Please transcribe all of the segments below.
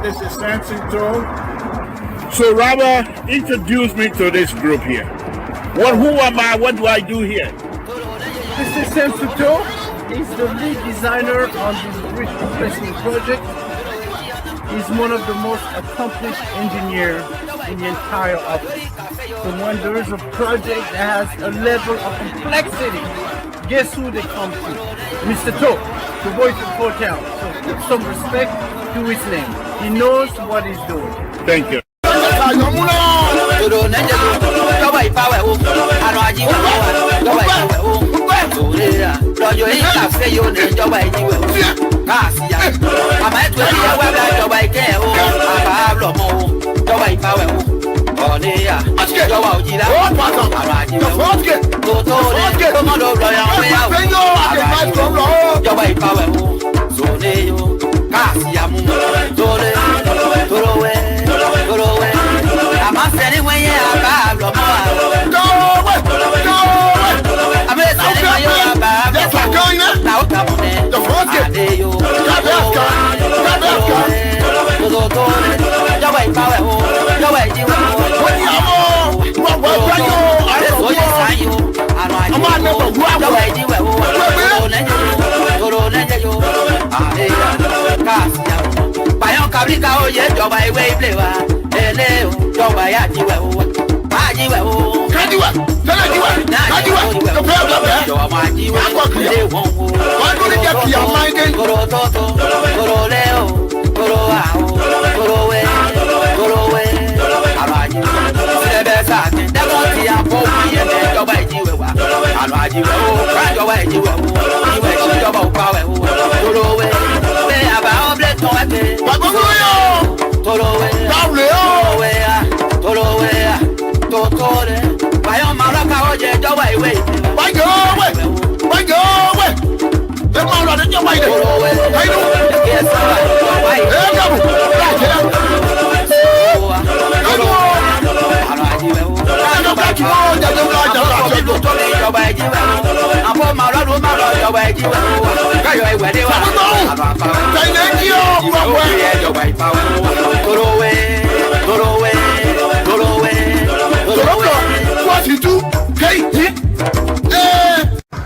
This is Samson. So Robert, introduce me to this group here. Who am I? What do I do here? This is Samson. He's the lead designer on this bridge replacement project. He's one of the most accomplished engineers in the entire office. So when there is a project that has a level of complexity, guess who they come to? Mr. To, the voice of Port Town. So give some respect to his name. He knows what he's doing. Thank you.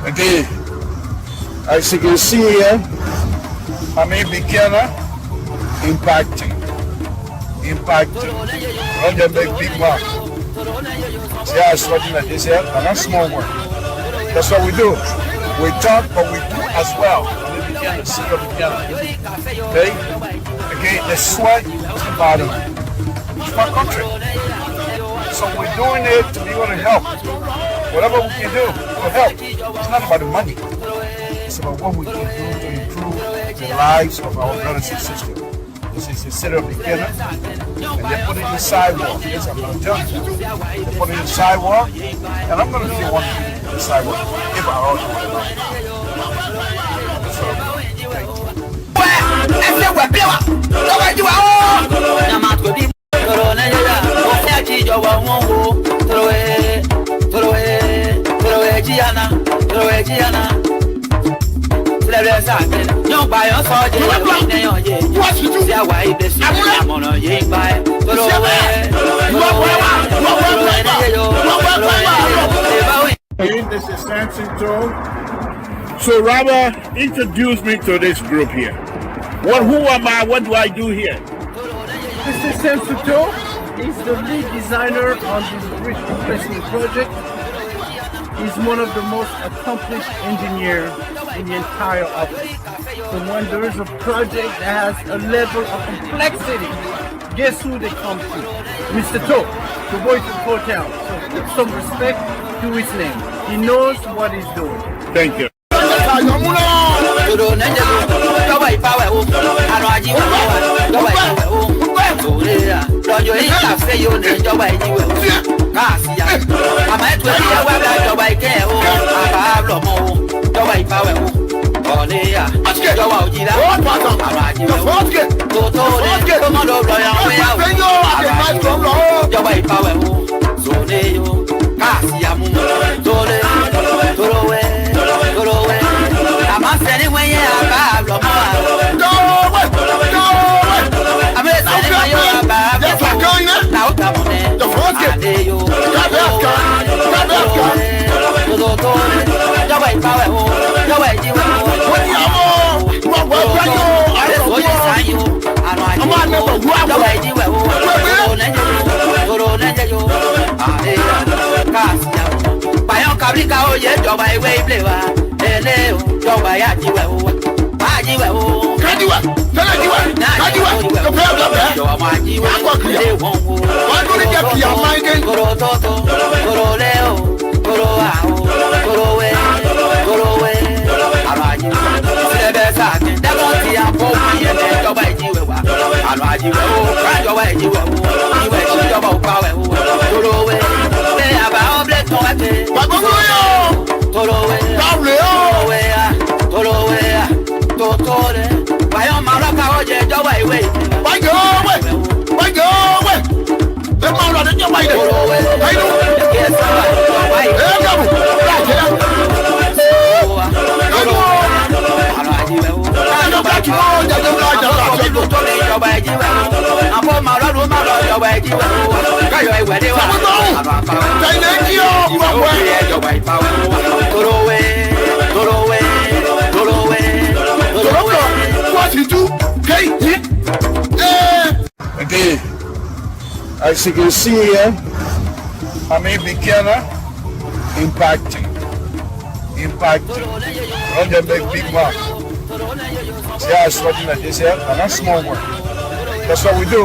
Okay, as you can see here, I'm a beginner impacting. Run the big mark. See how it's working like this here? And that's small work. That's what we do. We talk, but we do as well. I'm a beginner, see your beginner. Okay? Again, the sweat is the body. It's my country. So we're doing it to be able to help. Whatever we can do to help. It's not about the money. It's about what we can do to improve the lives of our brothers and sisters. This is a city of beginners, and they put it in the sidewalk. Yes, I'm going to tell you. They put it in the sidewalk, and I'm going to be the one to put it in the sidewalk if I also want This is Samson. So Robert, introduce me to this group here. Who am I? What do I do here? This is Samson. He's the lead designer on this bridge replacement project. He's one of the most accomplished engineers in the entire office. So when there is a project that has a level of complexity, guess who they come to? Mr. Toe, the voice of Hotel. So put some respect to his name. He knows what he's doing. Thank you. Okay, as you can see here, I'm a beginner impacting. On the big one. See how it's working like this here? And that's small one. That's what we do.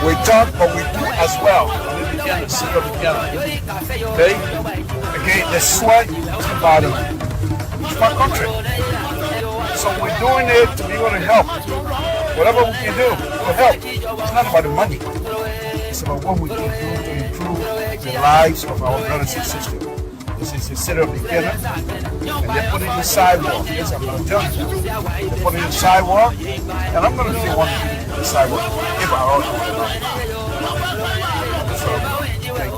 We talk, but we do as well. On the beginner, single beginner. Okay? Okay, the sweat is the bottom. It's my country. So we're doing it to be able to help. Whatever we can do to help. It's not about the money. It's about what we can do to improve the lives of our brothers and sisters. This is a city of beginner. And they put it in the sidewalk. Yes, I'm going to tell you. They put it in the sidewalk. And I'm going to do one in the sidewalk. If I ought to. So, thank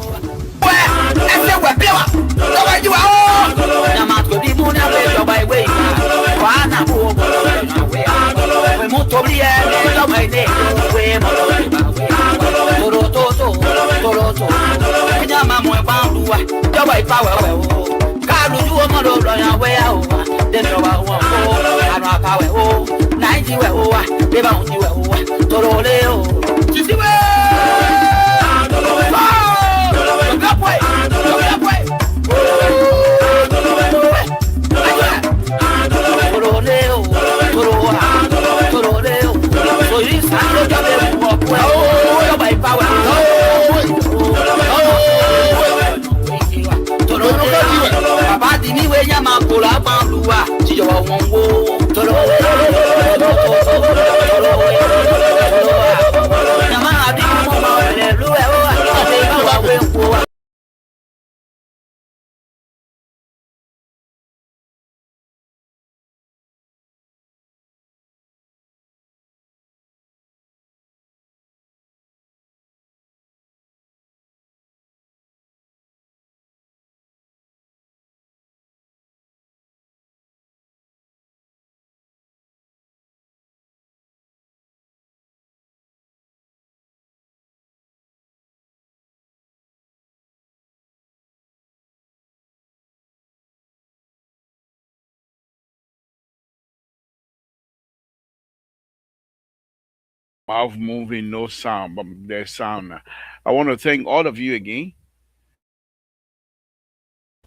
Mouth moving, no sound, but there's sound now. I want to thank all of you again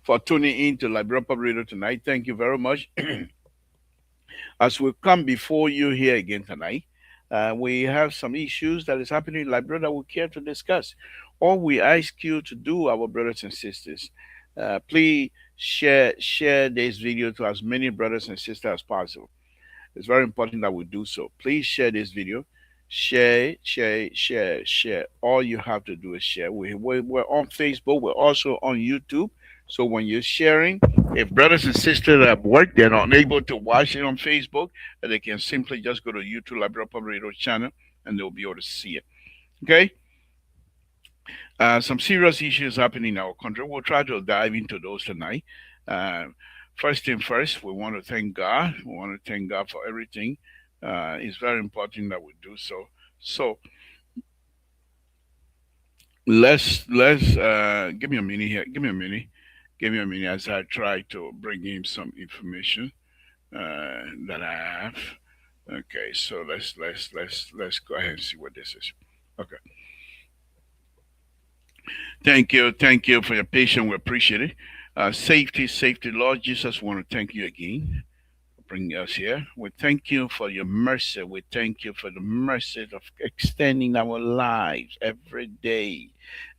for tuning in to Liberia Pub Radio tonight. Thank you very much. As we come before you here again tonight, we have some issues that is happening in Liberia that we care to discuss. All we ask you to do, our brothers and sisters, please share this video to as many brothers and sisters as possible. It's very important that we do so. Please share this video. Share. All you have to do is share. We're on Facebook. We're also on YouTube. So when you're sharing, if brothers and sisters at work, they're not able to watch it on Facebook, they can simply just go to YouTube Liberia Public Radio channel and they'll be able to see it. Okay? Some serious issues happening in our country. We'll try to dive into those tonight. Uh, First thing first, we want to thank God. We want to thank God for everything. It's very important that we do so. So let's give me a minute here. Give me a minute as I try to bring in some information that I have. Okay, so let's go ahead and see what this is. Okay. Thank you for your patience. We appreciate it. Safety, Lord Jesus. Want to thank you again for bringing us here. We thank you for your mercy. We thank you for the mercy of extending our lives every day,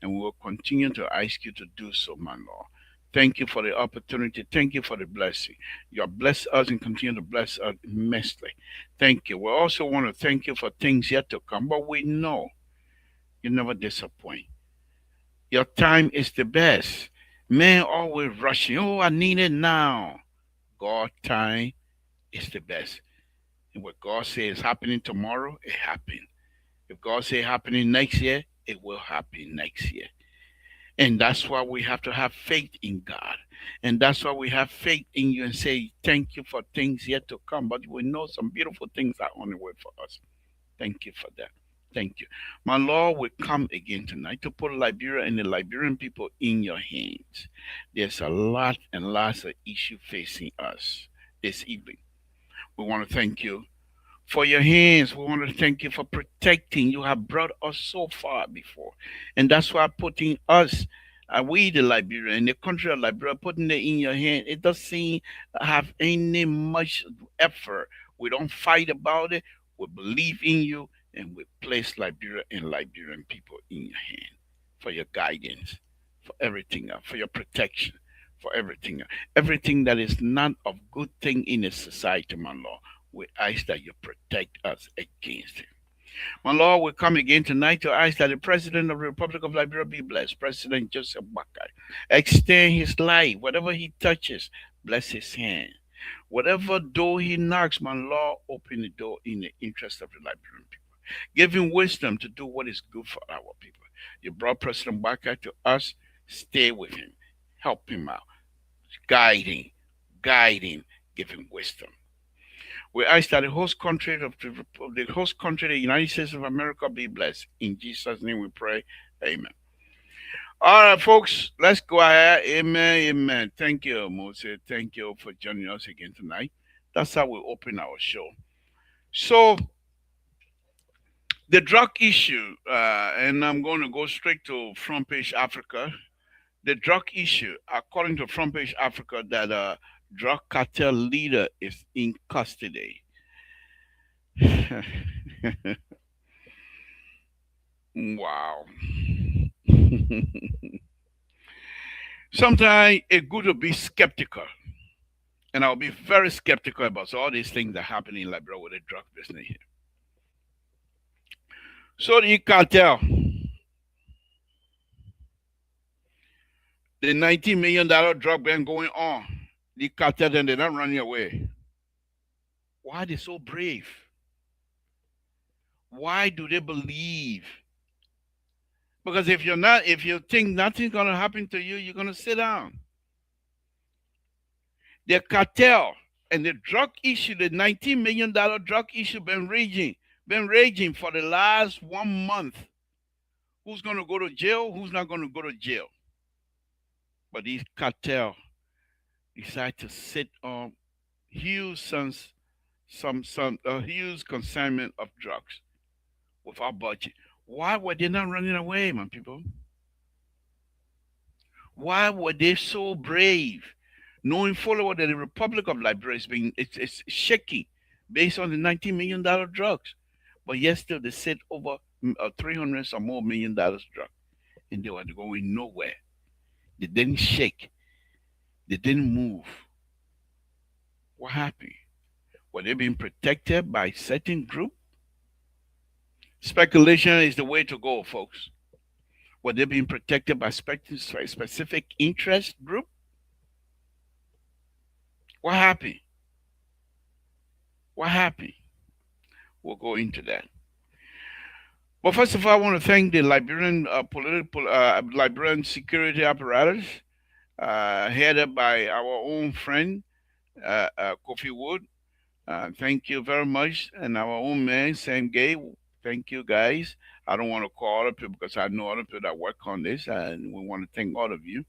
and we will continue to ask you to do so, my Lord. Thank you for the opportunity. Thank you for the blessing. You have blessed us and continue to bless us immensely. Thank you. We also want to thank you for things yet to come, but we know you never disappoint. Your time is the best. Men always rushing. Oh, I need it now. God time is the best. And what God says is happening tomorrow, it happened. If God says happening next year, it will happen next year. And that's why we have to have faith in God. And that's why we have faith in you and say, thank you for things yet to come. But we know some beautiful things are on the way for us. Thank you for that. Thank you. My Lord will come again tonight to put Liberia and the Liberian people in your hands. There's a lot and lots of issue facing us this evening. We want to thank you for your hands. We want to thank you for protecting. You have brought us so far before. And that's why putting us, we the Liberia and the country of Liberia, putting it in your hand, it doesn't seem have any much effort. We don't fight about it. We believe in you and we place Liberia and Liberian people in your hand for your guidance, for everything, for your protection, for everything. Everything that is not of good thing in a society, my Lord, we ask that you protect us against it. My Lord, we come again tonight to ask that the President of the Republic of Liberia be blessed. President Joseph Bakai. Extend his life. Whatever he touches, bless his hand. Whatever door he knocks, my Lord, open the door in the interest of the Liberian people. Give him wisdom to do what is good for our people. You brought President Bakai to us. Stay with him. Help him out. Guide him, give him wisdom. We ask that the host country, the United States of America, be blessed. In Jesus' name we pray. Amen. All right, folks, let's go ahead. Amen. Amen. Thank you, Moses. Thank you for joining us again tonight. That's how we open our show. So the drug issue, and I'm going to go straight to Front Page Africa. The drug issue, according to Front Page Africa, that a drug cartel leader is in custody. Wow. Sometimes it's good to be skeptical, and I'll be very skeptical about all these things that happen in Liberia with the drug business here. So the cartel, the $19 million drug ban going on, the cartel and they're not running away. Why are they so brave? Why do they believe? Because if you think nothing's gonna happen to you, you're gonna sit down. The cartel and the drug issue, the $19 million drug issue, been raging for the last 1 month. Who's gonna go to jail? Who's not gonna go to jail? But these cartel decide to sit on huge sums, some huge consignment of drugs without budget. Why were they not running away, my people? Why were they so brave? knowing fully well that the Republic of Liberia is being it's shaky based on the $19 million drugs, but yet still they said over 300 or more $1 million drugs, and they were going nowhere. They didn't shake. They didn't move. What happened? Were they being protected by certain group? Speculation is the way to go, folks. Were they being protected by specific interest group? What happened? What happened? We'll go into that. But first of all, I want to thank the Liberian political Liberian security apparatus, headed by our own friend Kofi Wood. Thank you very much, and our own man Sam Gay. Thank you, guys. I don't want to call other people because I know other people that work on this, and we want to thank all of you.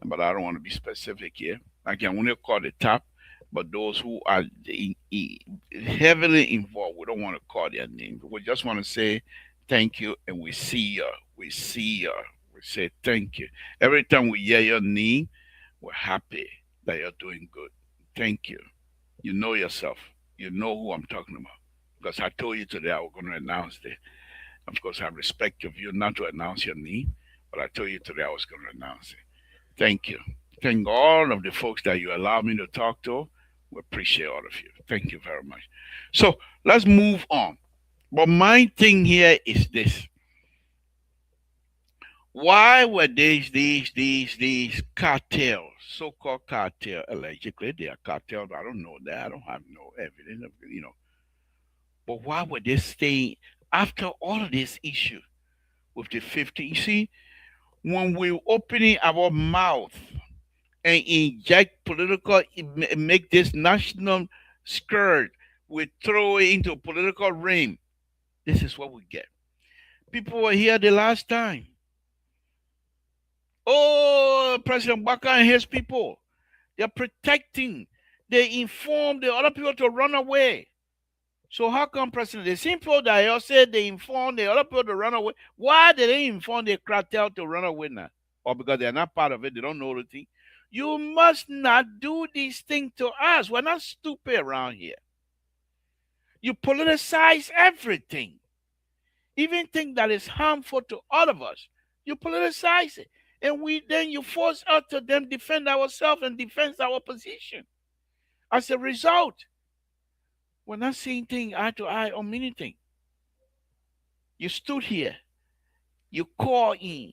But I don't want to be specific here. I can only call the top, but those who are heavily involved, we don't want to call their names. We just want to say thank you, and we see you. We see you. We say thank you. Every time we hear your name, we're happy that you're doing good. Thank you. You know yourself. You know who I'm talking about. Because I told you today I was going to announce it. Of course, I respect of you not to announce your name, but I told you today I was going to announce it. Thank you. Thank all of the folks that you allow me to talk to. We appreciate all of you. Thank you very much. So let's move on. But my thing here is this. Why were these cartels, so-called cartel, allegedly they are cartels? I don't know that. I don't have no evidence of. But why were they staying after all of this issue with the 50? You see, when we opening our mouth and inject political, make this national skirt, we throw it into a political ring. This is what we get. People were here the last time. Oh, President Baka and his people, they're protecting. They inform the other people to run away. So how come President, the same people that you said they informed the other people to run away, why did they inform the cartel to run away now? Or because they're not part of it, they don't know the thing. You must not do these things to us. We're not stupid around here. You politicize everything. Even things that is harmful to all of us, you politicize it. And then you force us to then defend ourselves and defend our position. As a result, we're not seeing things eye to eye on many things. You stood here, you call in,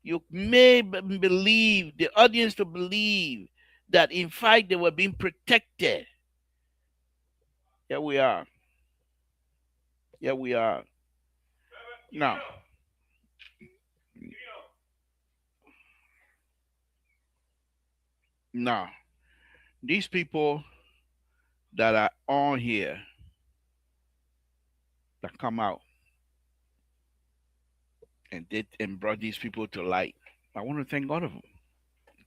you made believe, the audience to believe that in fact they were being protected. Here we are. Here we are. Now, now, these people that are on here that come out and did and brought these people to light. I want to thank all of them.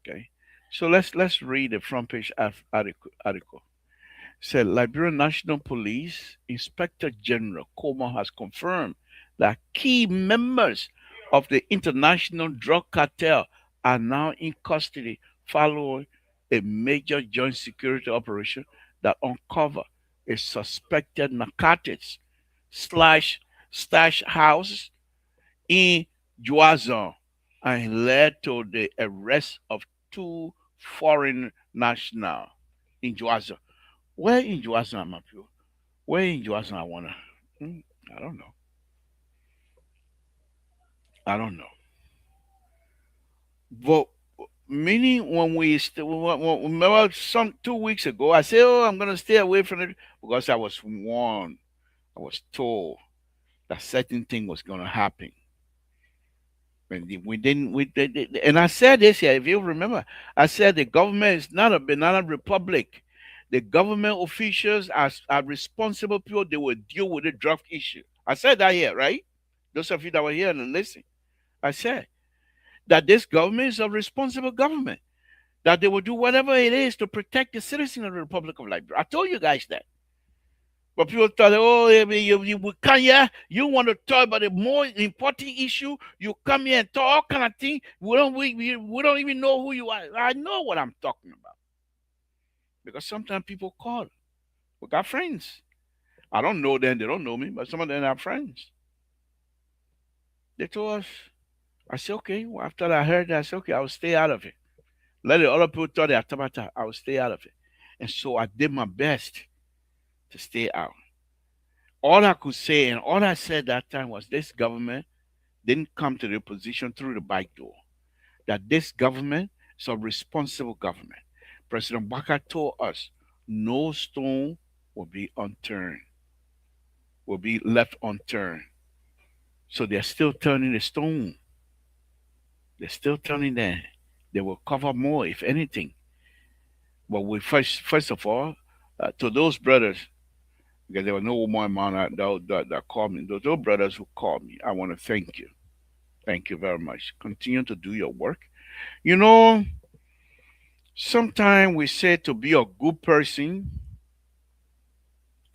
Okay, so let's read the front page article. Said Liberian National Police Inspector General Como has confirmed that key members of the international drug cartel are now in custody following a major joint security operation that uncovered a suspected narcotics slash stash house in Juazon and led to the arrest of two foreign nationals in Juazon. Where in Juazon, my people? Where in Juazon I wanna? I don't know. I don't know. But meaning when remember some 2 weeks ago, I said, "Oh, I'm gonna stay away from it," because I was warned, I was told that certain thing was gonna happen. And we didn't. And I said this here. If you remember, I said the government is not a banana republic. The government officials are responsible people. They will deal with the drug issue. I said that here, right? Those of you that were here and listen, I said that this government is a responsible government. That they will do whatever it is to protect the citizens of the Republic of Liberia. I told you guys that. But people thought, oh, you come here, you want to talk about a more important issue. You come here and talk all kind of thing. We don't even know who you are. I know what I'm talking about. Because sometimes people call. We got friends. I don't know them, they don't know me, but some of them are friends. They told us, I said, okay. Well, after I heard that, I said, okay, I will stay out of it. Let the other people thought they are tabata, I will stay out of it. And so I did my best to stay out. All I could say and all I said that time was this government didn't come to the position through the back door. That this government is a responsible government. President Baka told us no stone will be unturned, will be left unturned. So they're still turning the stone. They're still turning there. They will cover more, if anything. But we first of all, to those brothers, because there was no one man that called me. Those brothers who called me, I want to thank you. Thank you very much. Continue to do your work. You know, sometimes we say to be a good person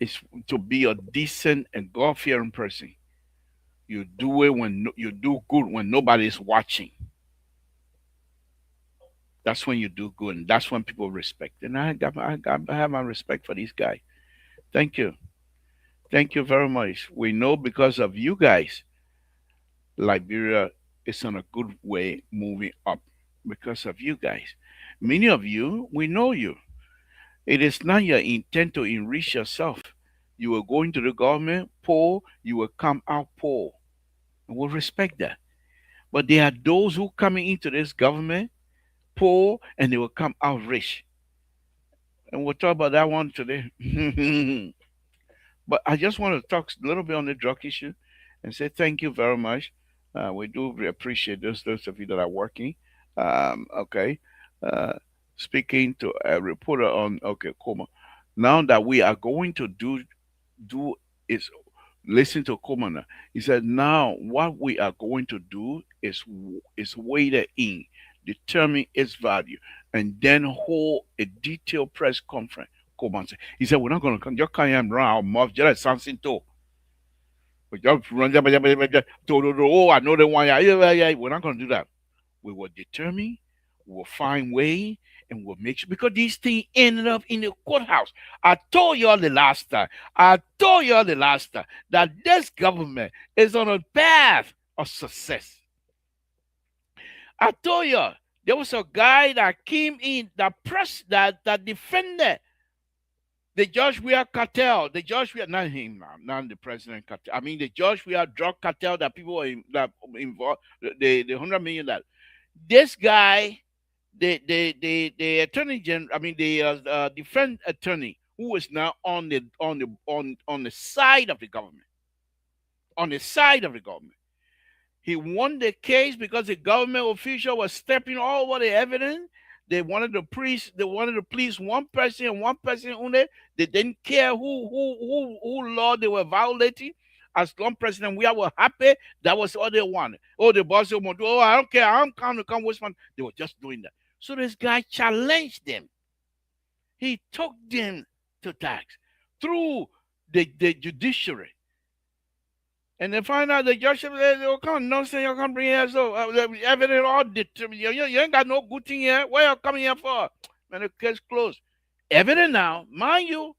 is to be a decent and God fearing person. You do it when you do good when nobody is watching. That's when you do good, and that's when people respect. And I have my respect for these guys. Thank you, thank you very much. We know because of you guys, Liberia is on a good way moving up because of you guys. Many of you, we know you. It is not your intent to enrich yourself. You will go into the government poor, you will come out poor. And we'll respect that. But there are those who coming into this government poor and they will come out rich. And we'll talk about that one today. But I just want to talk a little bit on the drug issue and say thank you very much. We do appreciate those of you that are working. Okay. Uh, Speaking to a reporter on okay, Coma. Now that we are going to do is listen to Komana. He said, now what we are going to do is weigh it in, determine its value, and then hold a detailed press conference. Koman said, he said, we're not going to come, just can't even run our mouth, just like Samson too. We just run, oh, I know the one, yeah, yeah, yeah. We're not going to do that. We will determine, we will find way, and we'll make sure because these things ended up in the courthouse. I told y'all the last time. I told y'all the last time that this government is on a path of success. I told y'all there was a guy that came in that press that defended the George Weah cartel, the George Weah, not him now, not the president cartel. I mean the George Weah drug cartel that people were that involved, the 100 million that this guy, the attorney general, I mean the defense attorney, who is now on the side of the government, on the side of the government. He won the case because the government official was stepping all over the evidence. They wanted to please one person and one person only. They didn't care who law they were violating. As long President we were happy, that was all they wanted. Oh, the boss said, oh, I don't care. I'm coming to come with one. They were just doing that. So this guy challenged them. He took them to tax through the judiciary. And they find out the judge said, "You can't nonsense. You can't bring here so evidence all determined. You ain't got no good thing here. What you coming here for?" Man, the case closed. Evidence now, mind you,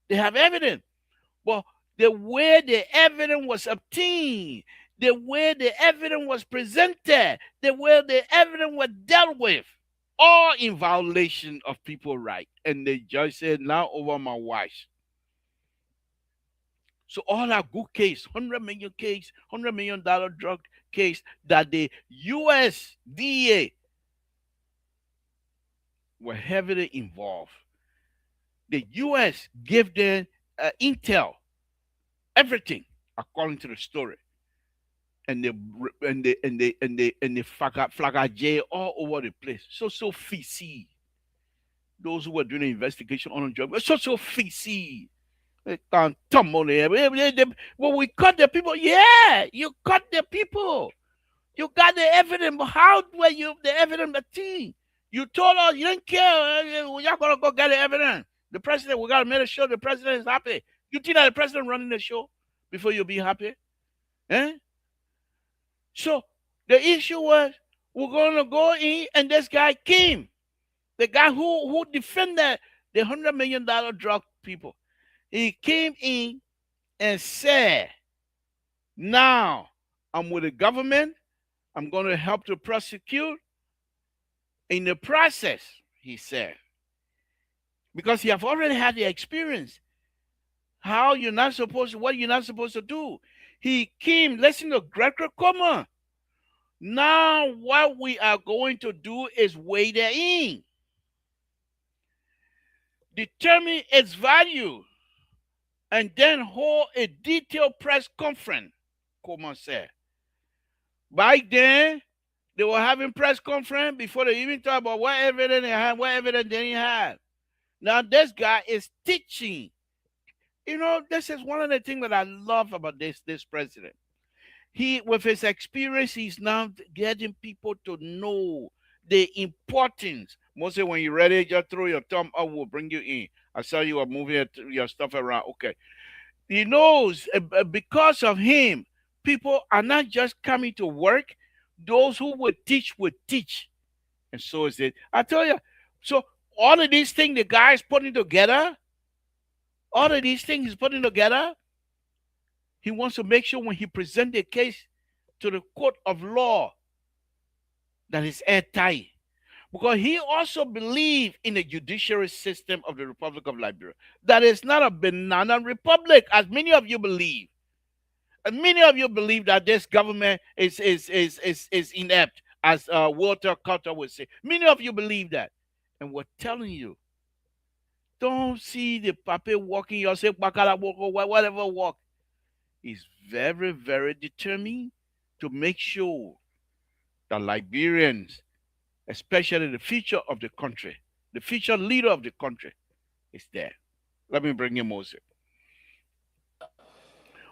they have evidence, but the way the evidence was obtained, the way the evidence was presented, the way the evidence was dealt with, all in violation of people's right. And the judge said, "Now over my watch." So all our good case, 100 million case, $100 million drug case that the U.S. DA were heavily involved. The U.S. gave them intel, everything according to the story, and they flag all over the place. So fishy. Those who were doing the investigation on the drug, so fishy. They can't tumble there. Well, we cut the people. Yeah, you cut the people. You got the evidence. But how were you the evidence the team? You told us you didn't care. Y'all gonna go get the evidence. The president, we gotta make sure the president is happy. You think that the president running the show before you be happy? Eh? So the issue was we're gonna go in, and this guy came. The guy who defended the $100 million drug people. He came in and said, now I'm with the government. I'm going to help to prosecute. In the process, he said, because he have already had the experience, how you're not supposed to, what you're not supposed to do. He came, listen to Gregory Comer. Now what we are going to do is weigh it in, determine its value, and then hold a detailed press conference, Comer said. Back then, they were having press conference before they even talk about what evidence they had, what evidence they didn't have. Now this guy is teaching. This is one of the things that I love about this president. He, with his experience, he's now getting people to know the importance. Mostly when you're ready, just throw your thumb up, we'll bring you in. I saw you are moving your stuff around. Okay. He knows because of him, people are not just coming to work. Those who would teach. And so is it. I tell you, so all of these things the guy is putting together, all of these things he's putting together, he wants to make sure when he presents the case to the court of law that is airtight. Because he also believes in the judiciary system of the Republic of Liberia. That is not a banana republic, as many of you believe. And many of you believe that this government is inept, as Walter Carter would say. Many of you believe that. And we're telling you, don't see the puppet walking yourself, whatever walk. He's very, very determined to make sure that Liberians, especially the future of the country, the future leader of the country, is there. Let me bring in Moses.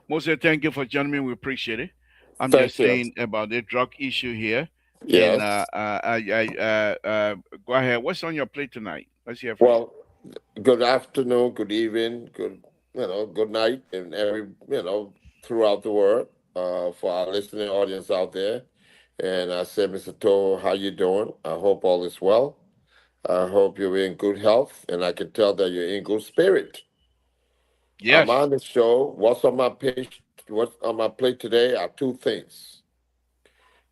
Moses, thank you for joining me. We appreciate it. I'm just Thank you. saying about the drug issue here. And Yes. go ahead. What's on your plate tonight? Let's hear from you. Well, good afternoon, good evening, good night, and throughout the world, for our listening audience out there. And I said, Mr. Toe, how you doing? I hope all is well. I hope you're in good health, and I can tell that you're in good spirit. I'm Yes. on the show. What's on my plate today are two things,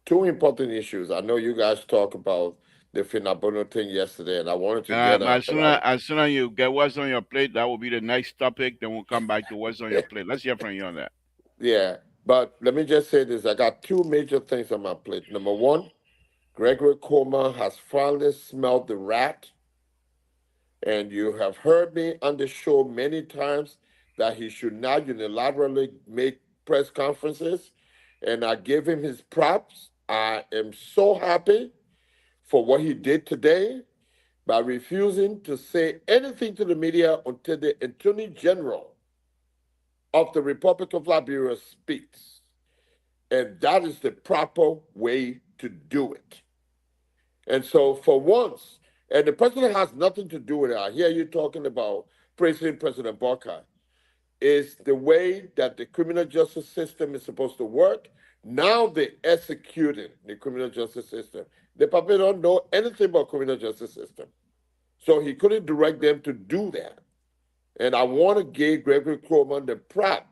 two important issues. I know you guys talked about the Finabono thing yesterday, and I wanted to get As soon as you get what's on your plate, that will be the next topic. Then we'll come back to what's on your plate. Let's hear from you on that. yeah. But let me just say this: I got two major things on my plate. Number one, Gregory Coleman has finally smelled the rat, and you have heard me on the show many times that he should not unilaterally make press conferences, and I give him his props. I am so happy for what he did today by refusing to say anything to the media until the Attorney General of the Republic of Liberia speaks. And that is the proper way to do it. And so, for once, and the president has nothing to do with it. I hear you talking about praising President Barker. Is the way that the criminal justice system is supposed to work. Now they're executing the criminal justice system. The public don't know anything about criminal justice system. So he couldn't direct them to do that. And I want to give Gregory Coleman the prop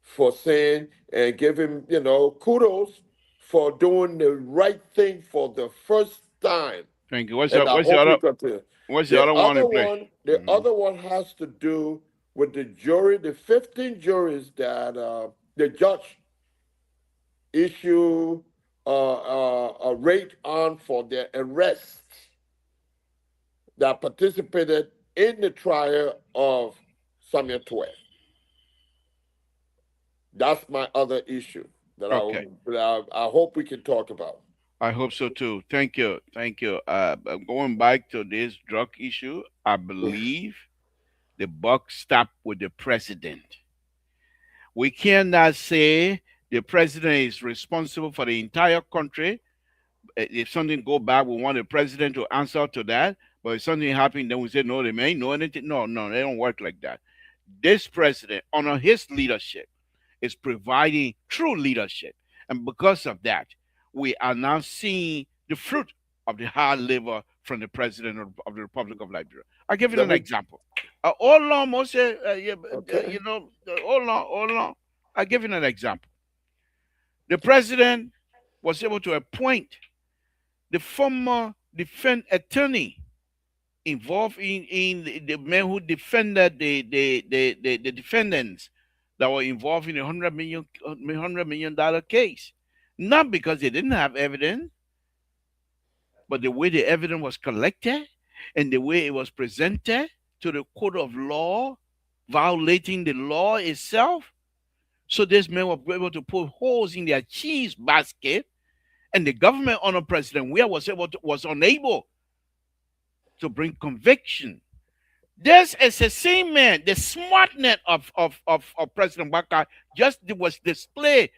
for saying and give him, kudos for doing the right thing for the first time. Thank you. And I hope he continues. What's the other one in play? The other one has to do with the jury, the 15 juries that the judge issued a rate on for their arrest that participated in the trial of Samuel 12. That's my other issue that Okay. I hope we can talk about. I hope so too. Thank you. Thank you. Going back to this drug issue, I believe the buck stopped with the president. We cannot say the president is responsible for the entire country. If something go bad, we want the president to answer to that. But if something happens, then we say, no, they may know anything. No, no, they don't work like that. This president, under his leadership, is providing true leadership. And because of that, we are now seeing the fruit of the hard labor from the president of the Republic of Liberia. I'll give you Let an me. example. Hold on, Moses. Okay. You know, hold on. I'll give you an example. The president was able to appoint the former defense attorney involved in the men who defended the defendants that were involved in a $100 million case. Not because they didn't have evidence, but the way the evidence was collected and the way it was presented to the court of law, violating the law itself. So these men were able to put holes in their cheese basket, and the government under President Weah was unable to bring conviction. This is the same man, the smartness of President Baka just was displayed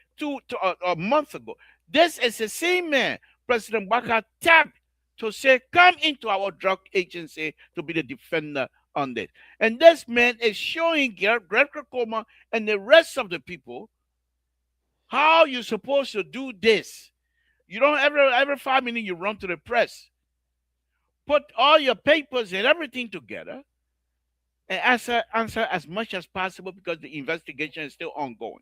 a month ago. This is the same man President Baka tapped to say, come into our drug agency to be the defender on this. And this man is showing Greg Krakoma and the rest of the people how you're supposed to do this. You don't every 5 minutes you run to the press. Put all your papers and everything together and answer as much as possible because the investigation is still ongoing.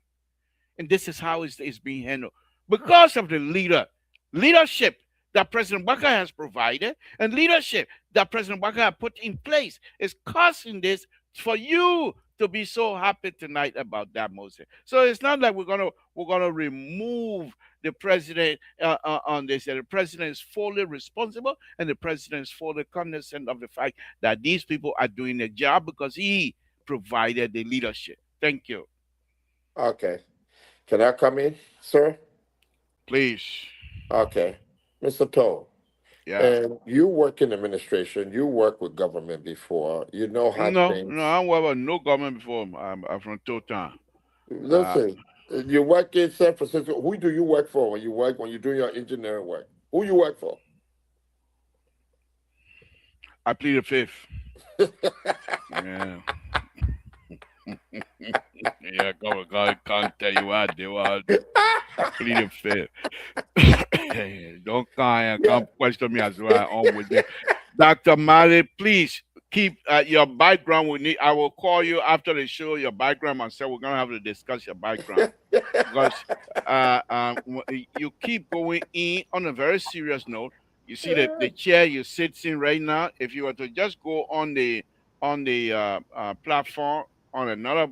And this is how it's being handled. Because of the leadership that President Baka has provided and leadership that President Baka has put in place is causing this for you to be so happy tonight about that, Moses. So it's not like we're gonna remove the president on this. The president is fully responsible, and the president is fully cognizant of the fact that these people are doing their job because he provided the leadership. Thank you. Okay. Can I come in, sir? Please. Okay. Mr. Toe, Yeah. and you work in administration, you work with government before, you know how No, no, things. I don't have no government before. I'm from Totan. Uh, Listen, you work in San Francisco. Who do you work for when you do your engineering work? Who you work for? I plead the fifth. Yeah. Yeah, God can't tell you what they want. I plead the fifth. Don't Yeah. come question me as well on with it. Dr. Mali, please keep your background. We need. I will call you after the show. Your background, and say we're gonna have to discuss your background because you keep going in on a very serious note. You see the chair you sit in right now. If you were to just go on the platform on another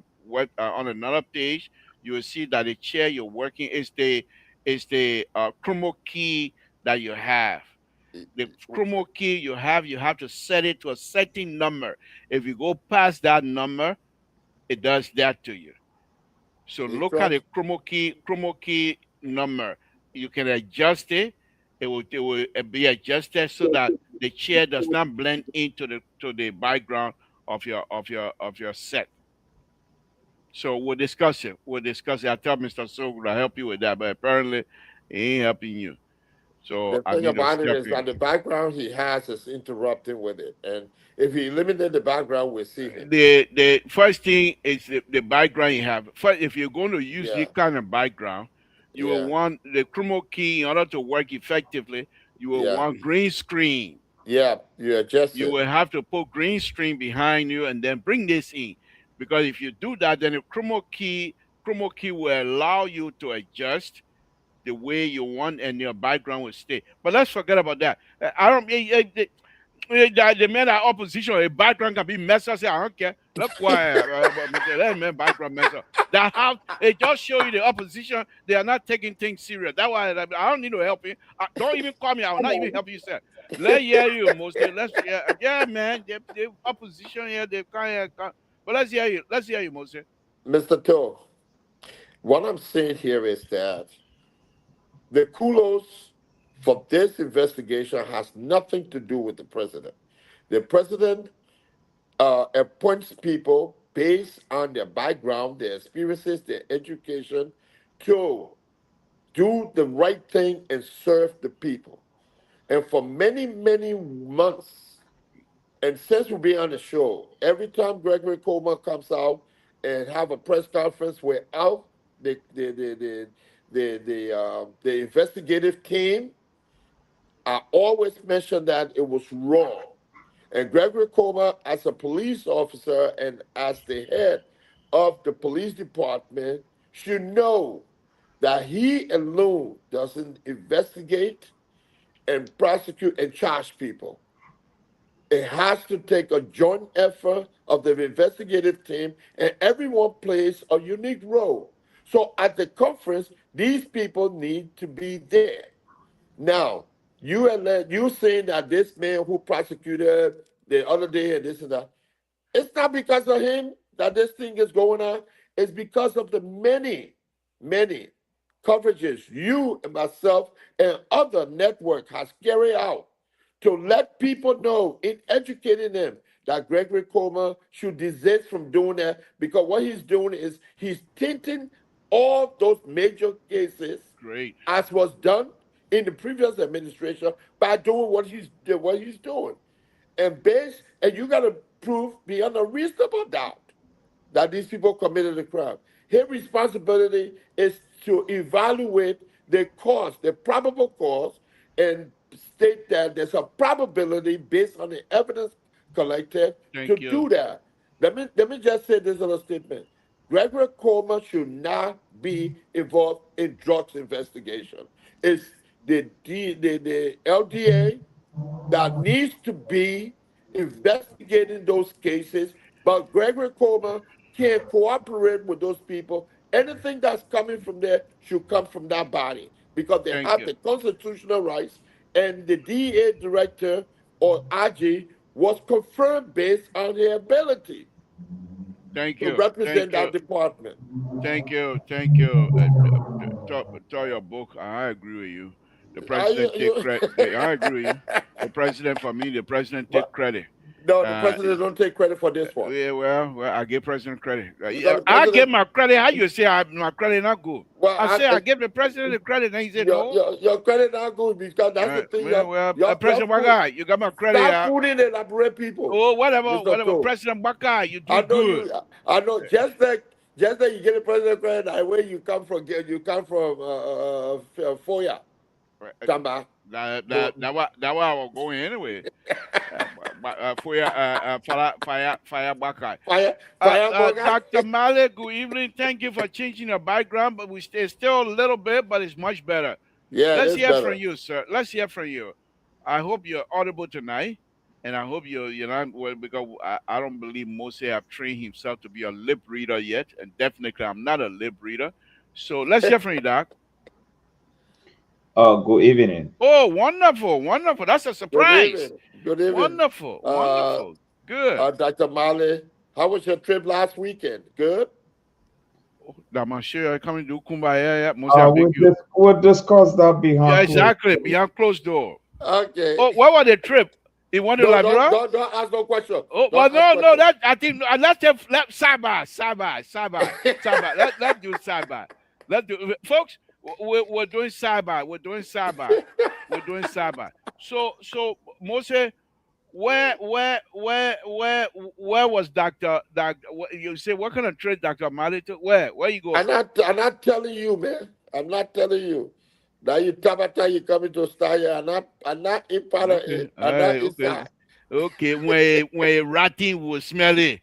on another page, you will see that the chair you're working is the chroma key that you have. The chroma key you have to set it to a certain number. If you go past that number, it does that to you. So You look at trust? the chroma key number. You can adjust it. It will be adjusted so that the chair does not blend into the background of your set. So we'll discuss it. We'll discuss it. I tell Mr. Soul to help you with that, but apparently he ain't helping you. So The I thing need to about it step is that in. the background he has is interrupting with it. And if he eliminated the background, we see him. The first thing is the background you have. First, if you're going to use this Yeah. kind of background, you will Yeah. want the chroma key in order to work effectively. You will Yeah. want green screen. Yeah. You adjust You it. will have to put green screen behind you and then bring this in. Because if you do that, then the chroma key will allow you to adjust the way you want and your background will stay. But let's forget about that. I don't. The men are opposition. A background can be messed up. Say, I don't care. Look why that man background messed up. That how it just show you the opposition. They are not taking things serious. That's why I don't need to help you. Don't even call me. I will not even help you, sir. Let's hear you, mostly. Yeah, man. The opposition here. They can't. But let's hear you. Let's hear you, mostly. Mr. Toe, what I'm saying here is that the kudos for this investigation has nothing to do with the president. The president appoints people based on their background, their experiences, their education to do the right thing and serve the people. And for many, many months, and since we've been on the show, every time Gregory Coleman comes out and have a press conference without the investigative team, I always mentioned that it was wrong. And Gregory Comer, as a police officer and as the head of the police department, should know that he alone doesn't investigate and prosecute and charge people. It has to take a joint effort of the investigative team, and everyone plays a unique role. So at the conference, these people need to be there. Now, you saying that this man who prosecuted the other day and this and that, it's not because of him that this thing is going on. It's because of the many, many coverages you and myself and other network has carried out to let people know in educating them that Gregory Comer should desist from doing that, because what he's doing is he's tinting all those major cases Great. as was done in the previous administration by doing what he's doing. And you got to prove beyond a reasonable doubt that these people committed a crime. His responsibility is to evaluate the cause, the probable cause, and state that there's a probability based on the evidence collected to Thank you. do that. Let me just say this other statement. Gregory Coleman should not be involved in drugs investigation. It's the LDA that needs to be investigating those cases, but Gregory Coleman can't cooperate with those people. Anything that's coming from there should come from that body because they Thank have you. the constitutional rights, and the DEA director or IG was confirmed based on their ability Thank to you. represent Thank you. that department. Thank you. Thank you. To your book, I agree with you. The Are you, president take credit. I agree with you. The president, for me, the president take but credit. no, the Uh, president don't take credit for this one yeah, well, I give president credit. because the I give president. my credit. How you say my credit not good? Well, I say I give the president the credit, and he said no. your credit not good because that's the thing. President Waga, you got my credit. Stop fooling and elaborate people, Oh, whatever, Mr. whatever. Toe. President Waka, you I do know good. you. I know just like you get a president credit. Where you come from? You come from Foya, Tamba. That why I was going anyway. For your fire Baka. Fire, fire, Morgan. Dr. Malik, good evening. Thank you for changing your background, but we stay still a little bit, but it's much better. Yeah, it Let's is hear from better. you, sir. Let's hear from you. I hope you're audible tonight, and I hope you're not well, because I don't believe Mose have trained himself to be a lip reader yet, and definitely I'm not a lip reader. So let's hear from you, Doc. Good evening. Oh, wonderful, wonderful. That's a Good surprise. evening. Good evening. Wonderful, Uh, wonderful. Good. Dr. Mali, how was your trip last weekend? Good. That my sure coming to Kumbaya. Yeah, Mose, I beg We you. we'll discuss that Yeah, behind closed exactly. doors. Behind closed door. Okay. Oh, where was the trip? He went to No, don't, Liberia? don't, don't ask no question. Oh, well, Don't ask no, question. that I think let's have Saba. Let's do Saba. Let's do, folks. We're doing Saba. We're doing Saba. We're doing Saba. So Mose, where was Doctor? You say what kind of trade Doctor Mali to? Where you go? I'm not telling you, man. I'm not telling you. Now you tabata, you coming to start here. I'm not in part of Okay, it. all I'm right, not okay. inside. Okay, when ratting will smell it.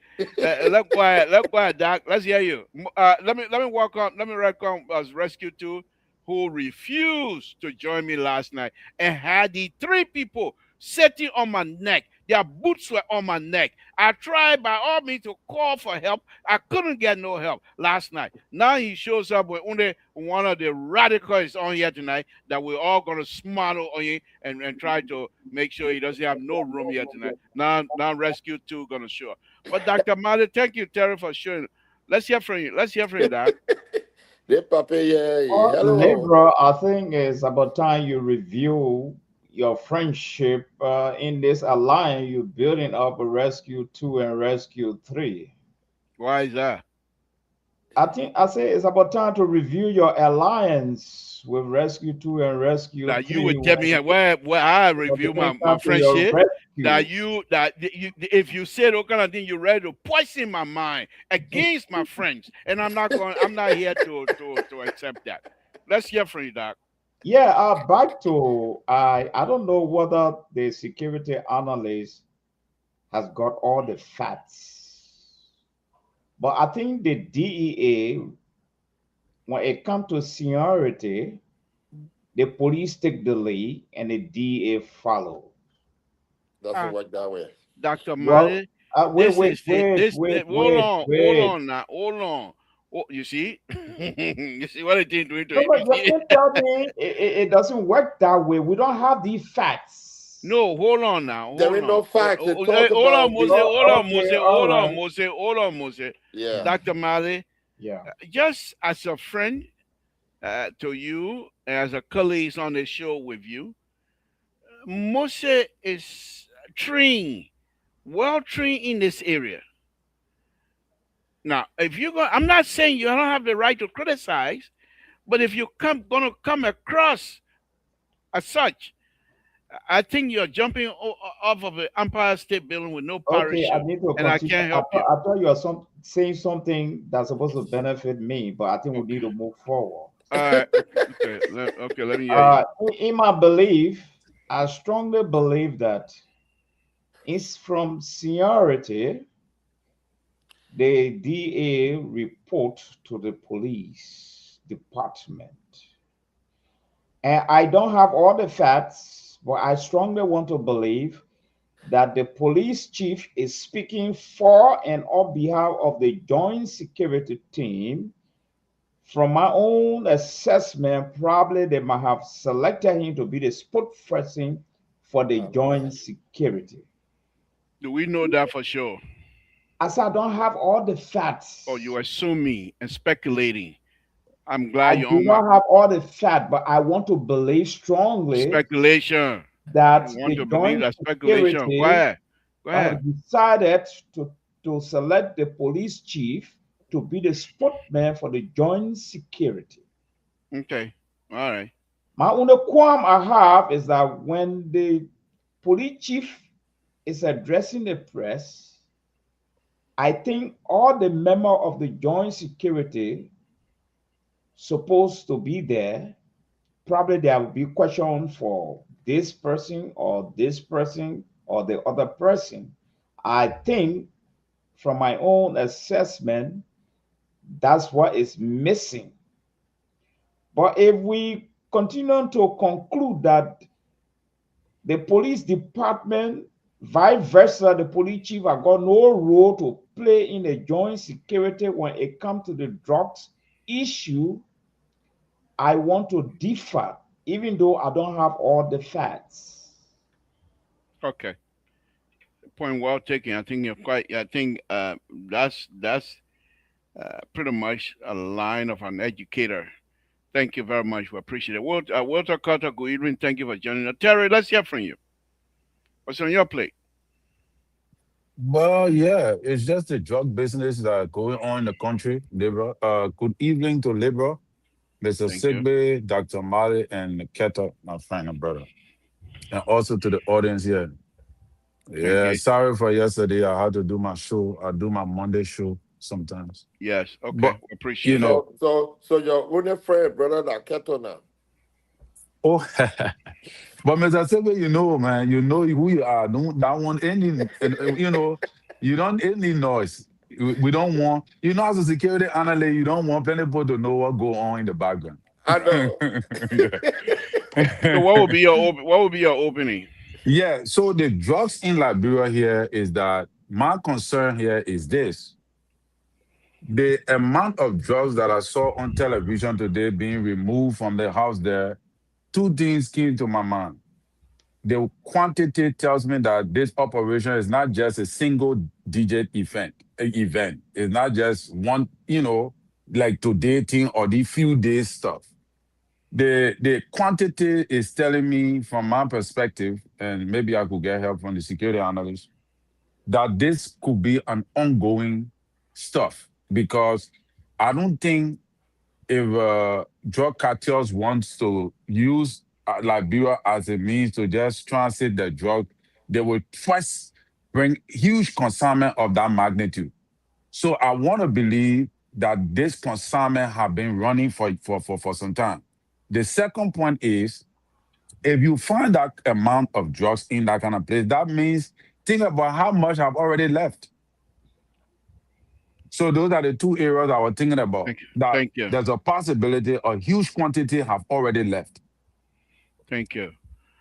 Look why, Doc. Let's hear you. Let me welcome as Rescue 2 who refused to join me last night and had the three people sitting on my neck. Their boots were on my neck. I tried by all means to call for help. I couldn't get no help last night. Now he shows up with only one of the radicals on here tonight that we're all gonna smile on him and try to make sure he doesn't have no room here tonight. Now Rescue 2 gonna show up. But Dr. Mali, thank you, Terry, for showing. Let's hear from you. Let's hear from you, Doc. They papa, yeah, Hey, hello. bro, I think it's about time you review your friendship in this alliance you're building up with Rescue 2 and Rescue 3. Why is that? I say it's about time to review your alliance with Rescue 2 and Rescue That you 3 would tell me where I review when it my comes to your friendship. That rescue. you if you said what kind of thing you're ready to poison my mind against my friends, and I'm not here to accept that. Let's hear from you, Doc. Yeah, back to I don't know whether the security analyst has got all the facts, but I think the DEA, when it comes to seniority, the police take the lead and the DEA follow. Doesn't Uh, work that way. Dr. Well, Mali, wait, this wait, is the wait, this wait, wait, hold wait. on now, hold on. Oh, you see? You see what it did to it? No, but You you see? can't tell me it doesn't work that way. We don't have the facts. No, hold on now, There hold ain't no on. facts. It talks Hold on, about Mose, the hold on, Mose, Okay, all hold on, right. Mose, hold on, Mose. yeah. Dr. Mali, Yeah. just as a friend to you, as a colleague on the show with you, Mose is trained, well trained in this area. Now, if you go, I'm not saying you don't have the right to criticize, but if you gonna come across as such, I think you're jumping off of the Empire State Building with no Okay, I parachute, need to and I continue. can't help you. I thought you were saying something that's supposed to benefit me, but I think we need Okay. to move forward. All right. Okay. Let me hear you. In my belief, I strongly believe that it's from seniority the DA report to the police department. And I don't have all the facts, but I strongly want to believe that the police chief is speaking for and on behalf of the joint security team. From my own assessment, probably they might have selected him to be the spokesperson for the joint security. Do we know that for sure? As I don't have all the Or you facts, assuming and speculating? I'm I glad you're do on my not have all the facts, but I want to believe strongly speculation. that You want the to believe joint that speculation? Go security ahead. Go ahead. decided to select the police chief to be the spokesman for the joint security. Okay. All right. My only qualm I have is that when the police chief is addressing the press, I think all the members of the joint security supposed to be there. Probably there will be questions for this person or this person or the other person. I think from my own assessment, that's what is missing. But if we continue to conclude that the police department, vice versa, the police chief have got no role to play in the joint security when it comes to the drugs issue, I want to differ, even though I don't have all the facts. Okay. Point well taken. I think you're quite. I think that's pretty much a line of an educator. Thank you very much. We appreciate it. Walter Carter, good evening. Thank you for joining us. Terry, let's hear from you. What's on your plate? Well, yeah, it's just the drug business that going on in the country, Libra. Good evening to Libra, Mr. Thank you. Sigbe, Dr. Mali, and Keto, my friend and brother. And also to the audience here. Thank Yeah, you. sorry for yesterday. I had to do my show. I do my Monday show sometimes. Yes. Okay. But, We you appreciate it. know, So your only friend, brother, that keto now. oh, but Mr. Sigbe, man, you know who you are. Don't want any, you don't any noise. We don't want, as a security analyst, you don't want plenty people to know what go on in the background. I know. So, Yeah. what would be your opening? Yeah. So the drugs in Liberia here is that my concern here is this. The amount of drugs that I saw on television today being removed from the house there, two things came to my mind. The quantity tells me that this operation is not just a single digit event. It's not just one, like today thing or the few days stuff. The quantity is telling me from my perspective, and maybe I could get help from the security analyst, that this could be an ongoing stuff because I don't think if drug cartels wants to use Liberia as a means to just transit the drug, they will first bring huge consignment of that magnitude. So I want to believe that this consignment have been running for some time. The second point is if you find that amount of drugs in that kind of place, that means think about how much have already left. So those are the two areas I was thinking about. Thank you. That Thank you. there's a possibility a huge quantity have already left. Thank you.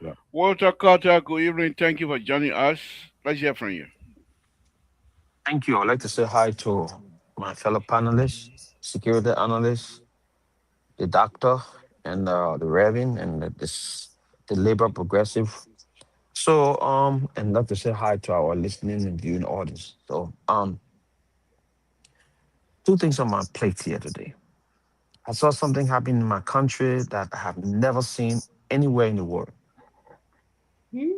Yeah. Walter Carter, good evening. Thank you for joining us. Let's hear from you. Thank you. I'd like to say hi to my fellow panelists, security analysts, the doctor, and the Reverend, and the labor progressive. So, and like to say hi to our listening and viewing audience. So, two things on my plate here today. I saw something happen in my country that I have never seen anywhere in the world. Hmm?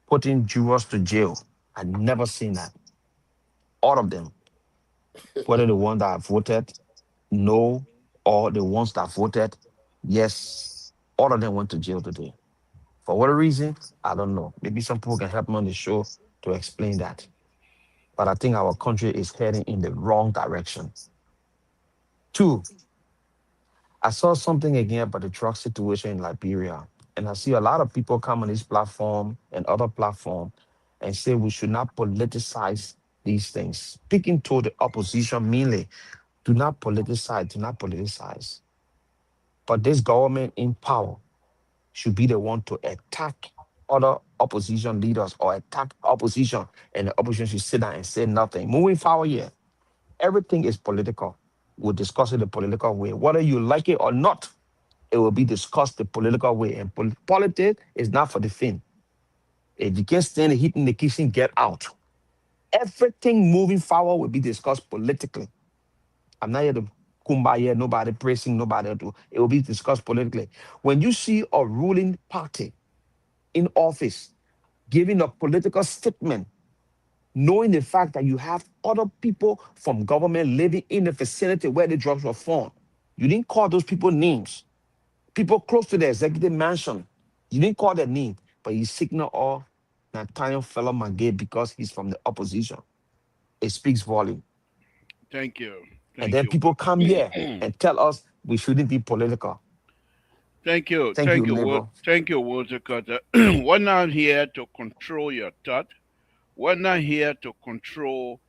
Putting jurors to jail. I never seen that. All of them, whether the ones that voted no or the ones that voted yes, all of them went to jail today. For what reason? I don't know. Maybe some people can help me on the show to explain that. But I think our country is heading in the wrong direction. Two, I saw something again about the drug situation in Liberia. And I see a lot of people come on this platform and other platform and say we should not politicize these things. Speaking to the opposition mainly, do not politicize, do not politicize. But this government in power should be the one to attack other opposition leaders or attack opposition, and the opposition should sit down and say nothing. Moving forward here, everything is political. We'll discuss it the political way. Whether you like it or not, it will be discussed the political way. And politics is not for the faint. If you can't stand the heat in the kitchen, get out. Everything moving forward will be discussed politically. I'm not here to kumbaya, nobody praising, nobody do. It will be discussed politically. When you see a ruling party in office giving a political statement, knowing the fact that you have other people from government living in the vicinity where the drugs were found, you didn't call those people names. People close to the executive mansion, you didn't call their name, but you signal off Nathaniel fellow Magay because he's from the opposition. It speaks volume. Thank you. And Thank then you. people come here and tell us we shouldn't be political. Thank you. Thank you, Labor. Thank you, Walter Carter. We're not here to control your thought. We're not here to control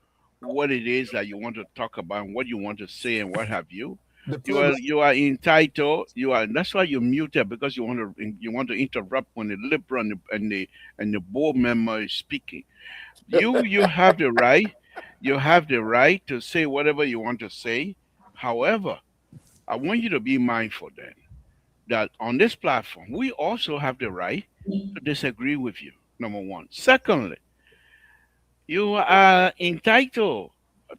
what it is that you want to talk about and what you want to say and what have you. The You are program, you are entitled. You are. That's why you're muted because you want to interrupt when the liberal and the board member is speaking. You have the right. You have the right to say whatever you want to say. However, I want you to be mindful then that on this platform we also have the right to disagree with you. Number one. Secondly, you are entitled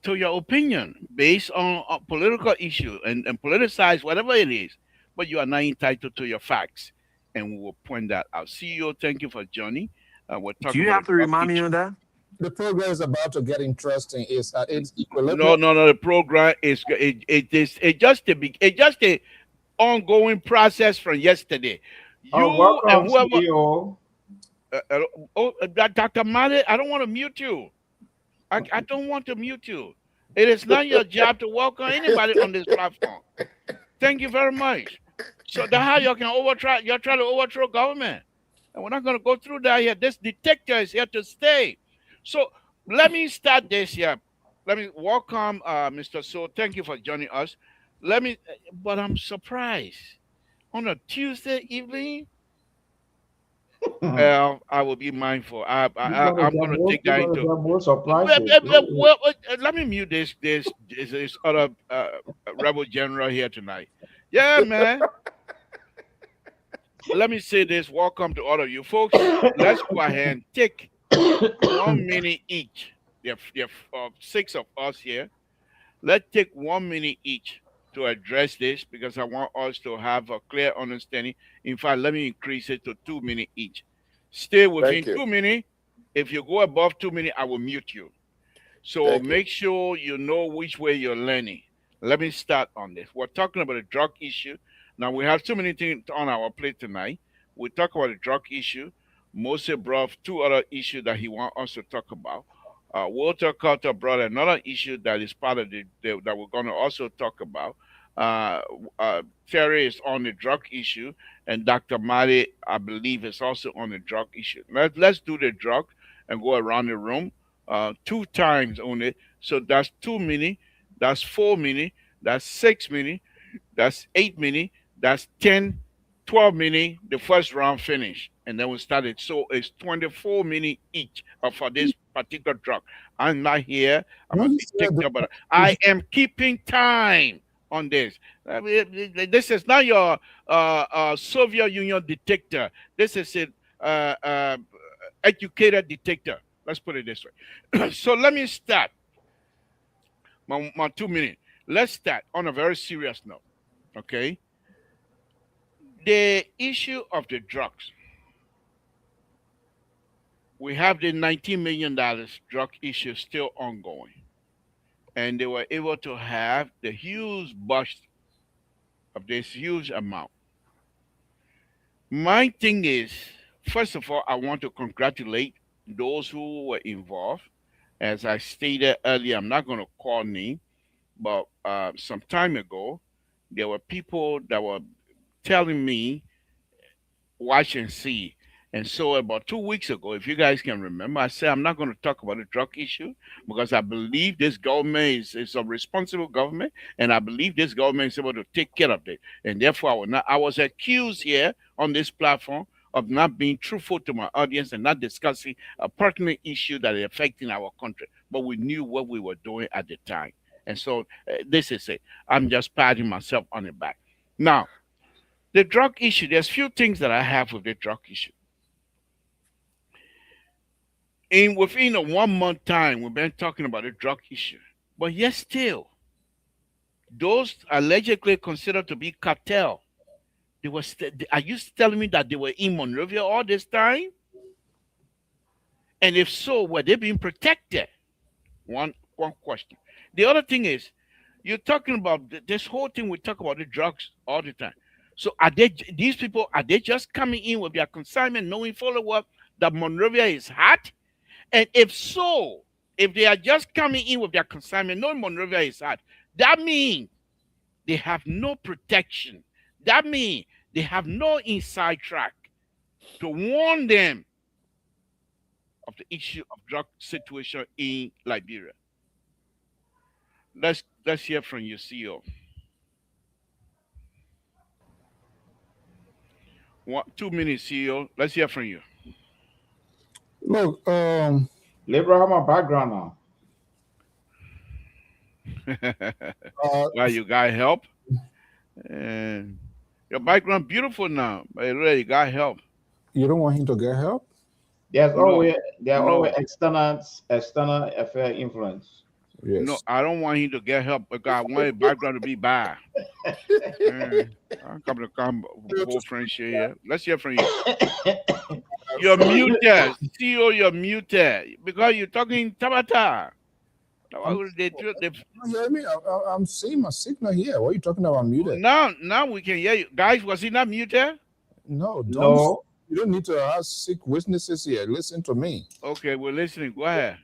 to your opinion based on a political issue and politicize whatever it is, but you are not entitled to your facts. And we will point that out. CEO, thank you for joining. We're Do talking you about have a to drug remind me issue. of that? the program is about to get interesting. It's at its No, equilibrium. no, no. The program is it just a ongoing process from yesterday. Oh, You and welcome, whoever. CEO. Uh, Dr. Mali, I don't want to mute you. I don't want to mute you. It is not your job to welcome anybody on this platform. Thank you very much. So that's how you can overthrow. You're trying to overthrow government, and we're not going to go through that here. This detector is here to stay. So let me start this here. Let me welcome Mr. So. Thank you for joining us. But I'm surprised on a Tuesday evening. You're I will be mindful. gonna I'm get going to more. take You're that gonna into. get more surprises. Don't Let me mute this other rebel general here tonight. Yeah, man. Let me say this. Welcome to all of you folks. Let's go ahead and take worry. 1 minute each. There are six of us here. Let's take 1 minute each to address this because I want us to have a clear understanding. In fact, let me increase it to 2 minutes each. Stay Thank within you. 2 minutes. If you go above 2 minutes, I will mute you. So Thank you. make sure you know which way you're learning. Let me start on this. We're talking about the drug issue. Now we have too many things on our plate tonight. We talk about the drug issue. Moses brought two other issues that he wants us to talk about. Walter Carter brought another issue that is part of that we're going to also talk about. Uh, Terry is on the drug issue, and Dr. Mali, I believe, is also on the drug issue. Let's do the drug and go around the room 2 times only. So that's 2 minutes, that's 4 minutes, that's 6 minutes, that's 8 minutes, that's 10, 12 minutes. The first round finished, and then we started. So it's 24 minutes each for this particular drug. I'm not here. I No, must you be said kicked out, but I am keeping time on this. I mean, this is not your Soviet Union dictator. This is an educated dictator. Let's put it this way. So let me start my 2 minutes. Let's start on a very serious note. Okay, the issue of the drugs. We have the $19 million drug issue still ongoing, and they were able to have the huge bust of this huge amount. My thing is, first of all, I want to congratulate those who were involved. As I stated earlier, I'm not going to call name, but some time ago, there were people that were telling me watch and see. And so about 2 weeks ago, if you guys can remember, I said I'm not going to talk about the drug issue because I believe this government is a responsible government, and I believe this government is able to take care of it. And therefore, I was accused here on this platform of not being truthful to my audience and not discussing a pertinent issue that is affecting our country. But we knew what we were doing at the time. And so this is it. I'm just patting myself on the back. Now, the drug issue, there's few things that I have with the drug issue. In within a 1 month time, we've been talking about the drug issue. But yet still, those allegedly considered to be cartel, are you telling me that they were in Monrovia all this time? And if so, were they being protected? One question. The other thing is, you're talking about this whole thing. We talk about the drugs all the time. So these people? Are they just coming in with their consignment, knowing full well that Monrovia is hot? And if so, if they are just coming in with their consignment, knowing Monrovia is hot, that means they have no protection. That means they have no inside track to warn them of the issue of drug situation in Liberia. Let's hear from your CEO. 2 minutes, CEO. Let's hear from you. look, Liberal have my background now. Well, you got help, and your background beautiful now. But really, you got help. you don't want him to get help? There's No, always no, external affair influence. Yes. no. I don't want him to get help because I want his background to be bad. I'm coming to come both friends here. Let's hear from you. You're muted, CEO. You're muted because you're talking Tabata. I'm, you hear me? I'm seeing my signal here. What are you talking about? Muted? Now we can hear you, guys. Was he not muted? No, don't. No, You don't need to ask sick witnesses here. Listen to me. Okay, we're listening. Go ahead.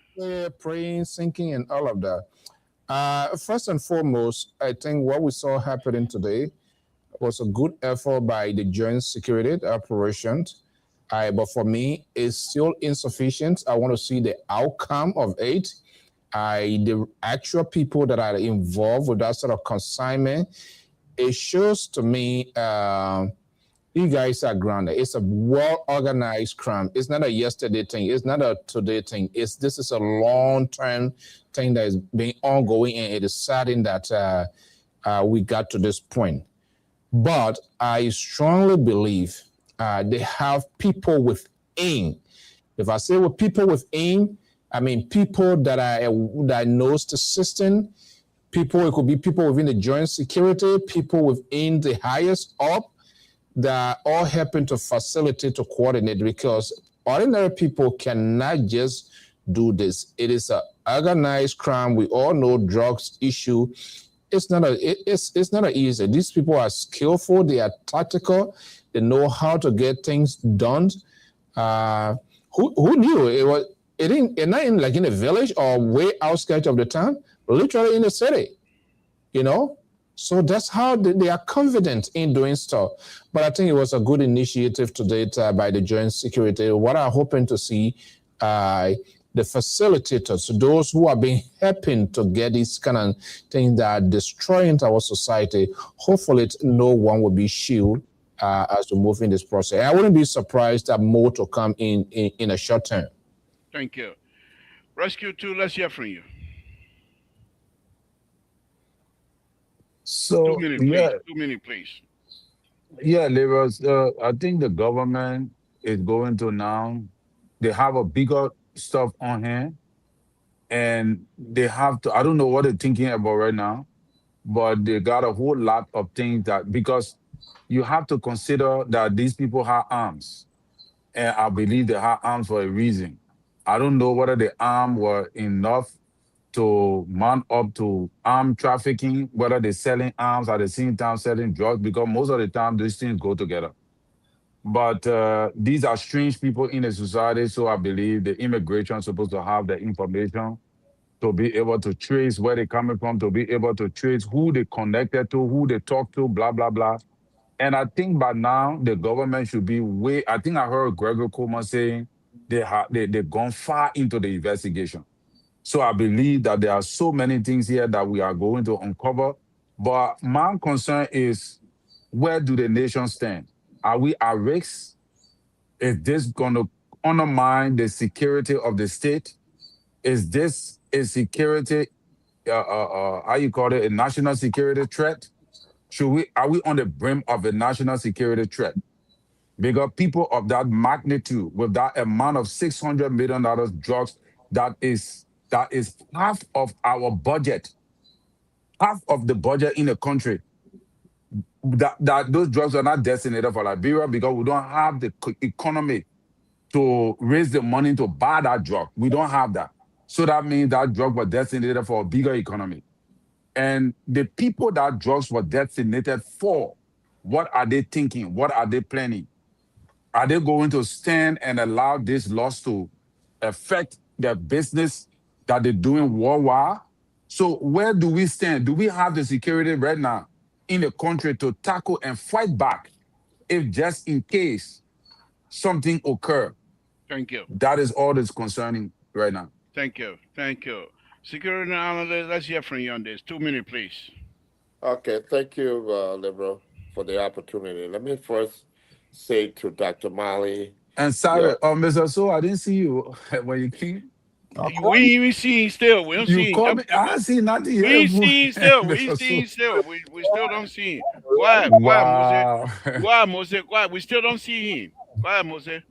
Praying, sinking, and all of that. First and foremost, I think what we saw happening today was a good effort by the joint security operations. But for me, it's still insufficient. I want to see the outcome of it. The actual people that are involved with that sort of consignment, it shows to me you guys are grounded. It's a well-organized crime. It's not a yesterday thing. It's not a today thing. This is a long-term thing that is being ongoing, and it is saddening that we got to this point. But I strongly believe they have people within. If I say with people within, I mean people that knows the system. People, it could be people within the joint security, people within the highest up, that all happen to facilitate, to coordinate, because ordinary people cannot just do this. It is an organized crime. We all know drugs issue. It's not an easy. These people are skillful. They are tactical. They know how to get things done. Who knew it not in like in a village or way outskirts of the town, literally in the city, you know? So that's how they are confident in doing stuff. But I think it was a good initiative to date by the Joint Security. What I'm hoping to see, uh, the facilitators, those who are being helping to get these kind of things that are destroying our society, hopefully no one will be shielded as we move in this process. I wouldn't be surprised that more to come in a short term. Thank you. Rescue 2, let's hear from you. Two So minutes, please. yeah, 2 minutes, please. yeah, Lagos. I think the government is going to now. They have a bigger stuff on hand, and they have to. I don't know what they're thinking about right now, but they got a whole lot of things that because you have to consider that these people have arms, and I believe they have arms for a reason. I don't know whether the arm were enough to mount up to arm trafficking, whether they're selling arms at the same time selling drugs, because most of the time these things go together. But these are strange people in the society, so I believe the immigration is supposed to have the information to be able to trace where they're coming from, to be able to trace who they connected to, who they talk to, blah, blah, blah. And I think by now the government should be way. I think I heard Gregory Coleman saying they've gone far into the investigation. So I believe that there are so many things here that we are going to uncover. But my concern is, where do the nation stand? Are we at risk? Is this going to undermine the security of the state? Is this a security, how you call it, a national security threat? Are we on the brim of a national security threat? Because people of that magnitude, with that amount of $600 million drugs, that is half of our budget, half of the budget in the country. That those drugs are not designated for Liberia because we don't have the economy to raise the money to buy that drug. We don't have that. So that means that drug was designated for a bigger economy. And the people that drugs were designated for, what are they thinking? What are they planning? Are they going to stand and allow this loss to affect their business that they're doing worldwide? So where do we stand? Do we have the security right now in the country to tackle and fight back if just in case something occur? Thank you. That is all that's concerning right now. Thank you. Thank you. Security analyst, let's hear from you on this. 2 minutes, please. Okay, thank you, Liberal, for the opportunity. Let me first say to Dr. Mali, And sorry, yeah, Mr. So I didn't see you when you came. We ain't even seeing still. We don't You see called him. me. I see nothing We here, ain't seeing still. We ain't Mr. seeing So. still. We still don't see him. Quiet, quiet, Mose. Wow. Quiet, Mose. Quiet. We still don't see him. Quiet, Mose.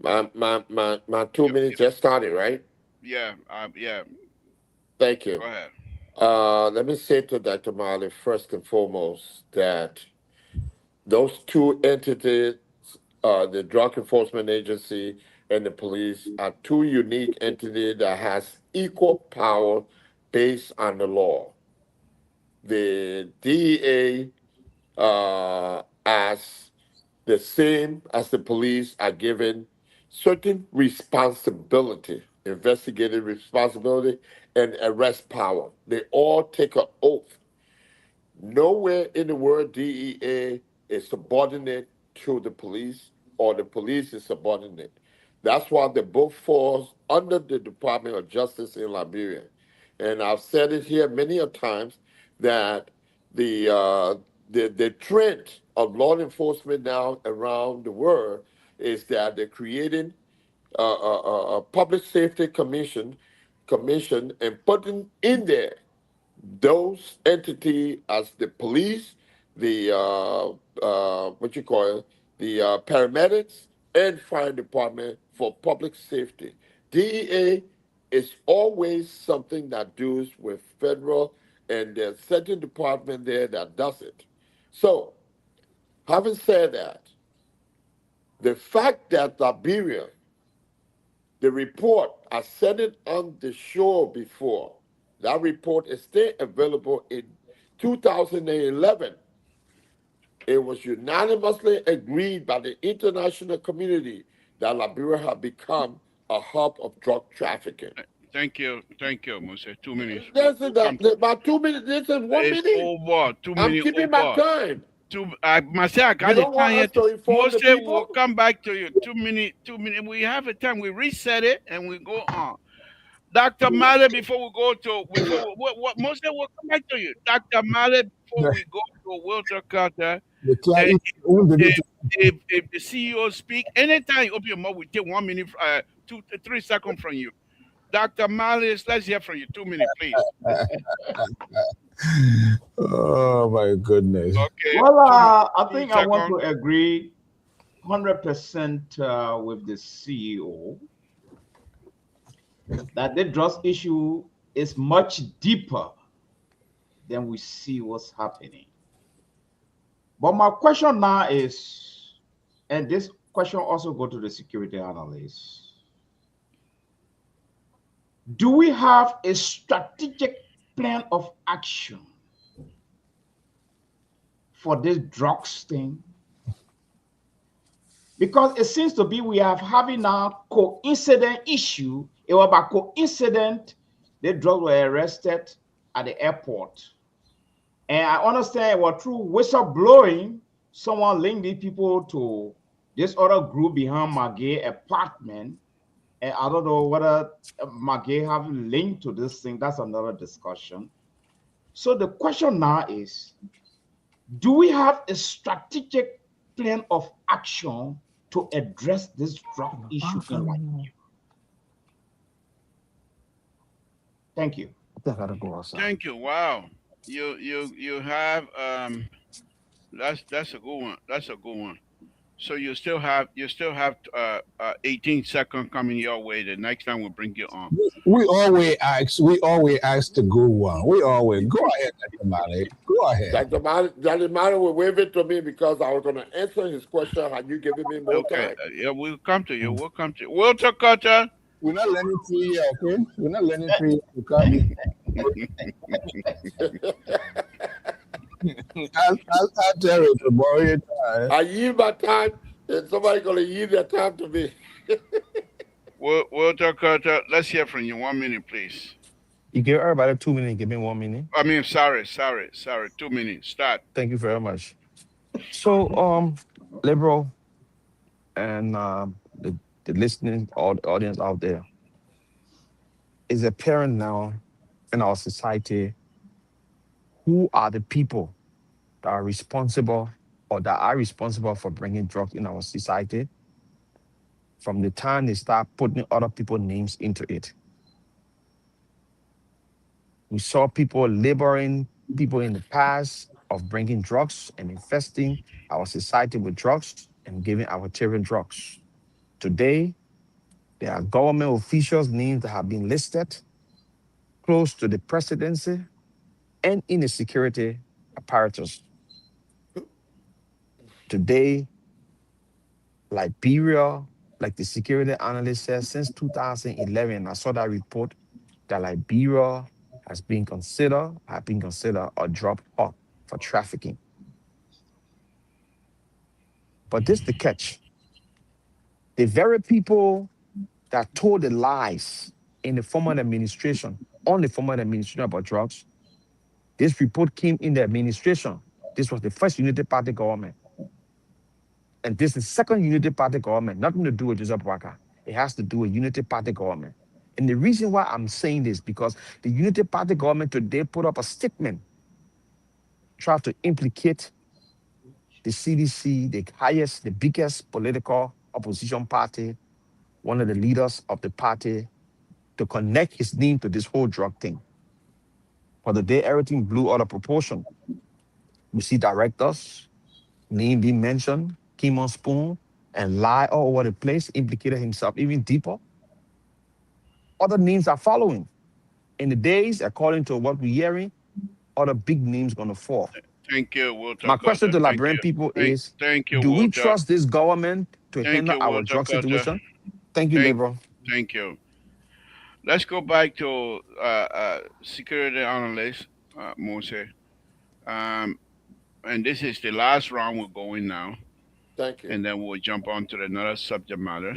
my 2 minutes Yep. just started, right? Yeah. Yeah. Thank Go you. ahead. Let me say to Dr. Mali first and foremost that those two entities, the Drug Enforcement Agency and the police, are two unique entities that has equal power based on the law. The DEA, as the same as the police, are given certain responsibility, investigative responsibility, and arrest power. They all take an oath. Nowhere in the world DEA is subordinate to the police or the police is subordinate. That's why they both falls under the Department of Justice in Liberia. And I've said it here many a times that the the trend of law enforcement now around the world is that they're creating a public safety commission and putting in there those entity as the police, the what you call it, the paramedics and fire department for public safety. DEA is always something that deals with federal, and there's certain department there that does it. So, having said that, the fact that Liberia, the report, I said it on the show before. That report is still available in 2011. It was unanimously agreed by the international community that Liberia had become a hub of drug trafficking. Thank you, Mose. 2 minutes. This is Come. about 2 minutes. This is one It's minute. over. Two I'm minutes keeping my over. time. Marcel, I You got the don't want time us yet. to inform the Mose will people? come back to you. 2 minutes. 2 minutes. We have a time. We reset it and we go on. Dr. Male, before we go to what Mose will come back to you. Dr. Male, before we go to Walter Carter, The and client won't be able if, to. if the CEO speak, anytime you open your mouth, we take 1 minute, 3 seconds from you. Dr. Malice, let's hear from you. 2 minutes, please. Oh my goodness. Okay, Well, I two think I want to seconds. agree 100% with the CEO that the drugs issue is much deeper than we see what's happening. But my question now is, and this question also go to the security analyst, do we have a strategic plan of action for this drugs thing? Because it seems to be we have having now coincident issue. It was by coincident the drugs were arrested at the airport. And I understand it was through whistleblowing, someone linked these people to this other group behind Magay apartment. And I don't know whether Magay have linked to this thing. That's another discussion. So the question now is, do we have a strategic plan of action to address this drug issue in Liberia? Thank you. Thank you. Wow. You have that's a good one. That's a good one. So you still have 18 seconds coming your way. The next time we'll bring you on. We always ask the good one. We always go ahead, Dr. Male. Go ahead. Dr. Mari will wave it to me because I was going to answer his question. Had you given me more Okay. time? Yeah, we'll come to you. We'll come to you. Walter Carter. We're not learning 3 years, okay? We're not learning 3 years to come. I'll tell you to borrow your time. I yield my time, and somebody going to yield their time to me. Walter Carter, let's hear from you. 1 minute, please. You give everybody 2 minutes, give me 1 minute. I mean, sorry. 2 minutes. Start. Thank you very much. So, liberal and the listening audience out there, is apparent now in our society who are the people that are responsible or that are responsible for bringing drugs in our society from the time they start putting other people's names into it. We saw people laboring, people in the past of bringing drugs and infesting our society with drugs and giving our children drugs. Today, there are government officials' names that have been listed close to the presidency and in the security apparatus. Today, Liberia, like the security analyst says, since 2011, I saw that report that Liberia has been considered a drop off for trafficking. But this the catch. The very people that told the lies in the former administration, on the former administration about drugs, this report came in the administration. This was the first Unity Party government. And this is the second Unity Party government, nothing to do with Joseph Waka. It has to do with Unity Party government. And the reason why I'm saying this, because the Unity Party government today put up a statement, try to implicate the CDC, the biggest political opposition party, one of the leaders of the party, to connect his name to this whole drug thing. For the day everything blew out of proportion, we see directors, name being mentioned, Kimon Spoon, and lie all over the place, implicated himself even deeper. Other names are following. In the days, according to what we're hearing, other big names going to fall. Thank you, Walter My question Carter. to Thank Liberian you. people is, Thank you, do we Walter. trust this government to Thank handle you, our Walter drug Carter. situation? Thank you, Thank, Liberal. thank you. Let's go back to security analyst Mose. Um, and this is the last round we're going now, Thank you. and then we'll jump on to another subject matter.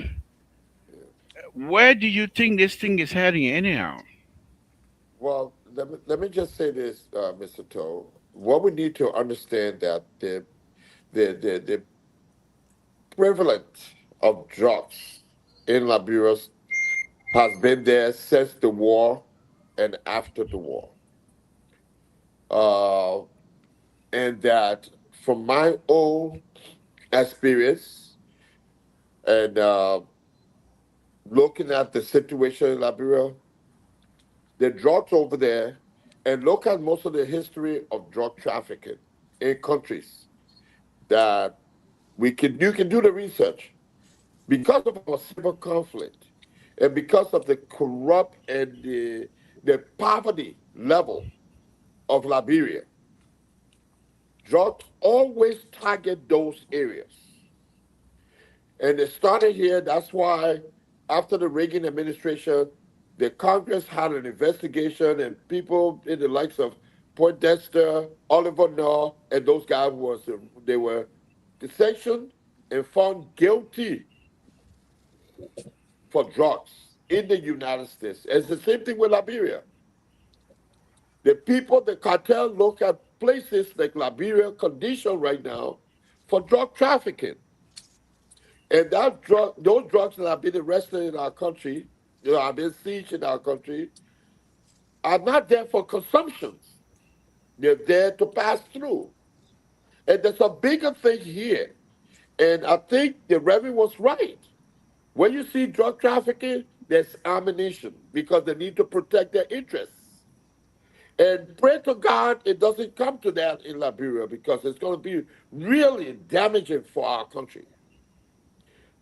Where do you think this thing is heading anyhow? Well, let me just say this, Mr. Toe. What we need to understand that the prevalence of drugs in Liberia has been there since the war and after the war. Uh, and that from my own experience and looking at the situation in Liberia, the drugs over there, and look at most of the history of drug trafficking in countries that you can do the research because of our civil conflict and because of the corrupt and the poverty level of Liberia. Drugs always target those areas. And it started here. That's why after the Reagan administration, the Congress had an investigation, and people in the likes of Poindexter, Oliver North, and those guys they were sanctioned and found guilty for drugs in the United States. It's the same thing with Liberia. The people, the cartel, look at places like Liberia condition right now for drug trafficking. And those drugs that have been arrested in our country, have been seized in our country, are not there for consumption. They're there to pass through. And there's a bigger thing here. And I think the Reverend was right. When you see drug trafficking, there's ammunition because they need to protect their interests. And pray to God it doesn't come to that in Liberia because it's going to be really damaging for our country.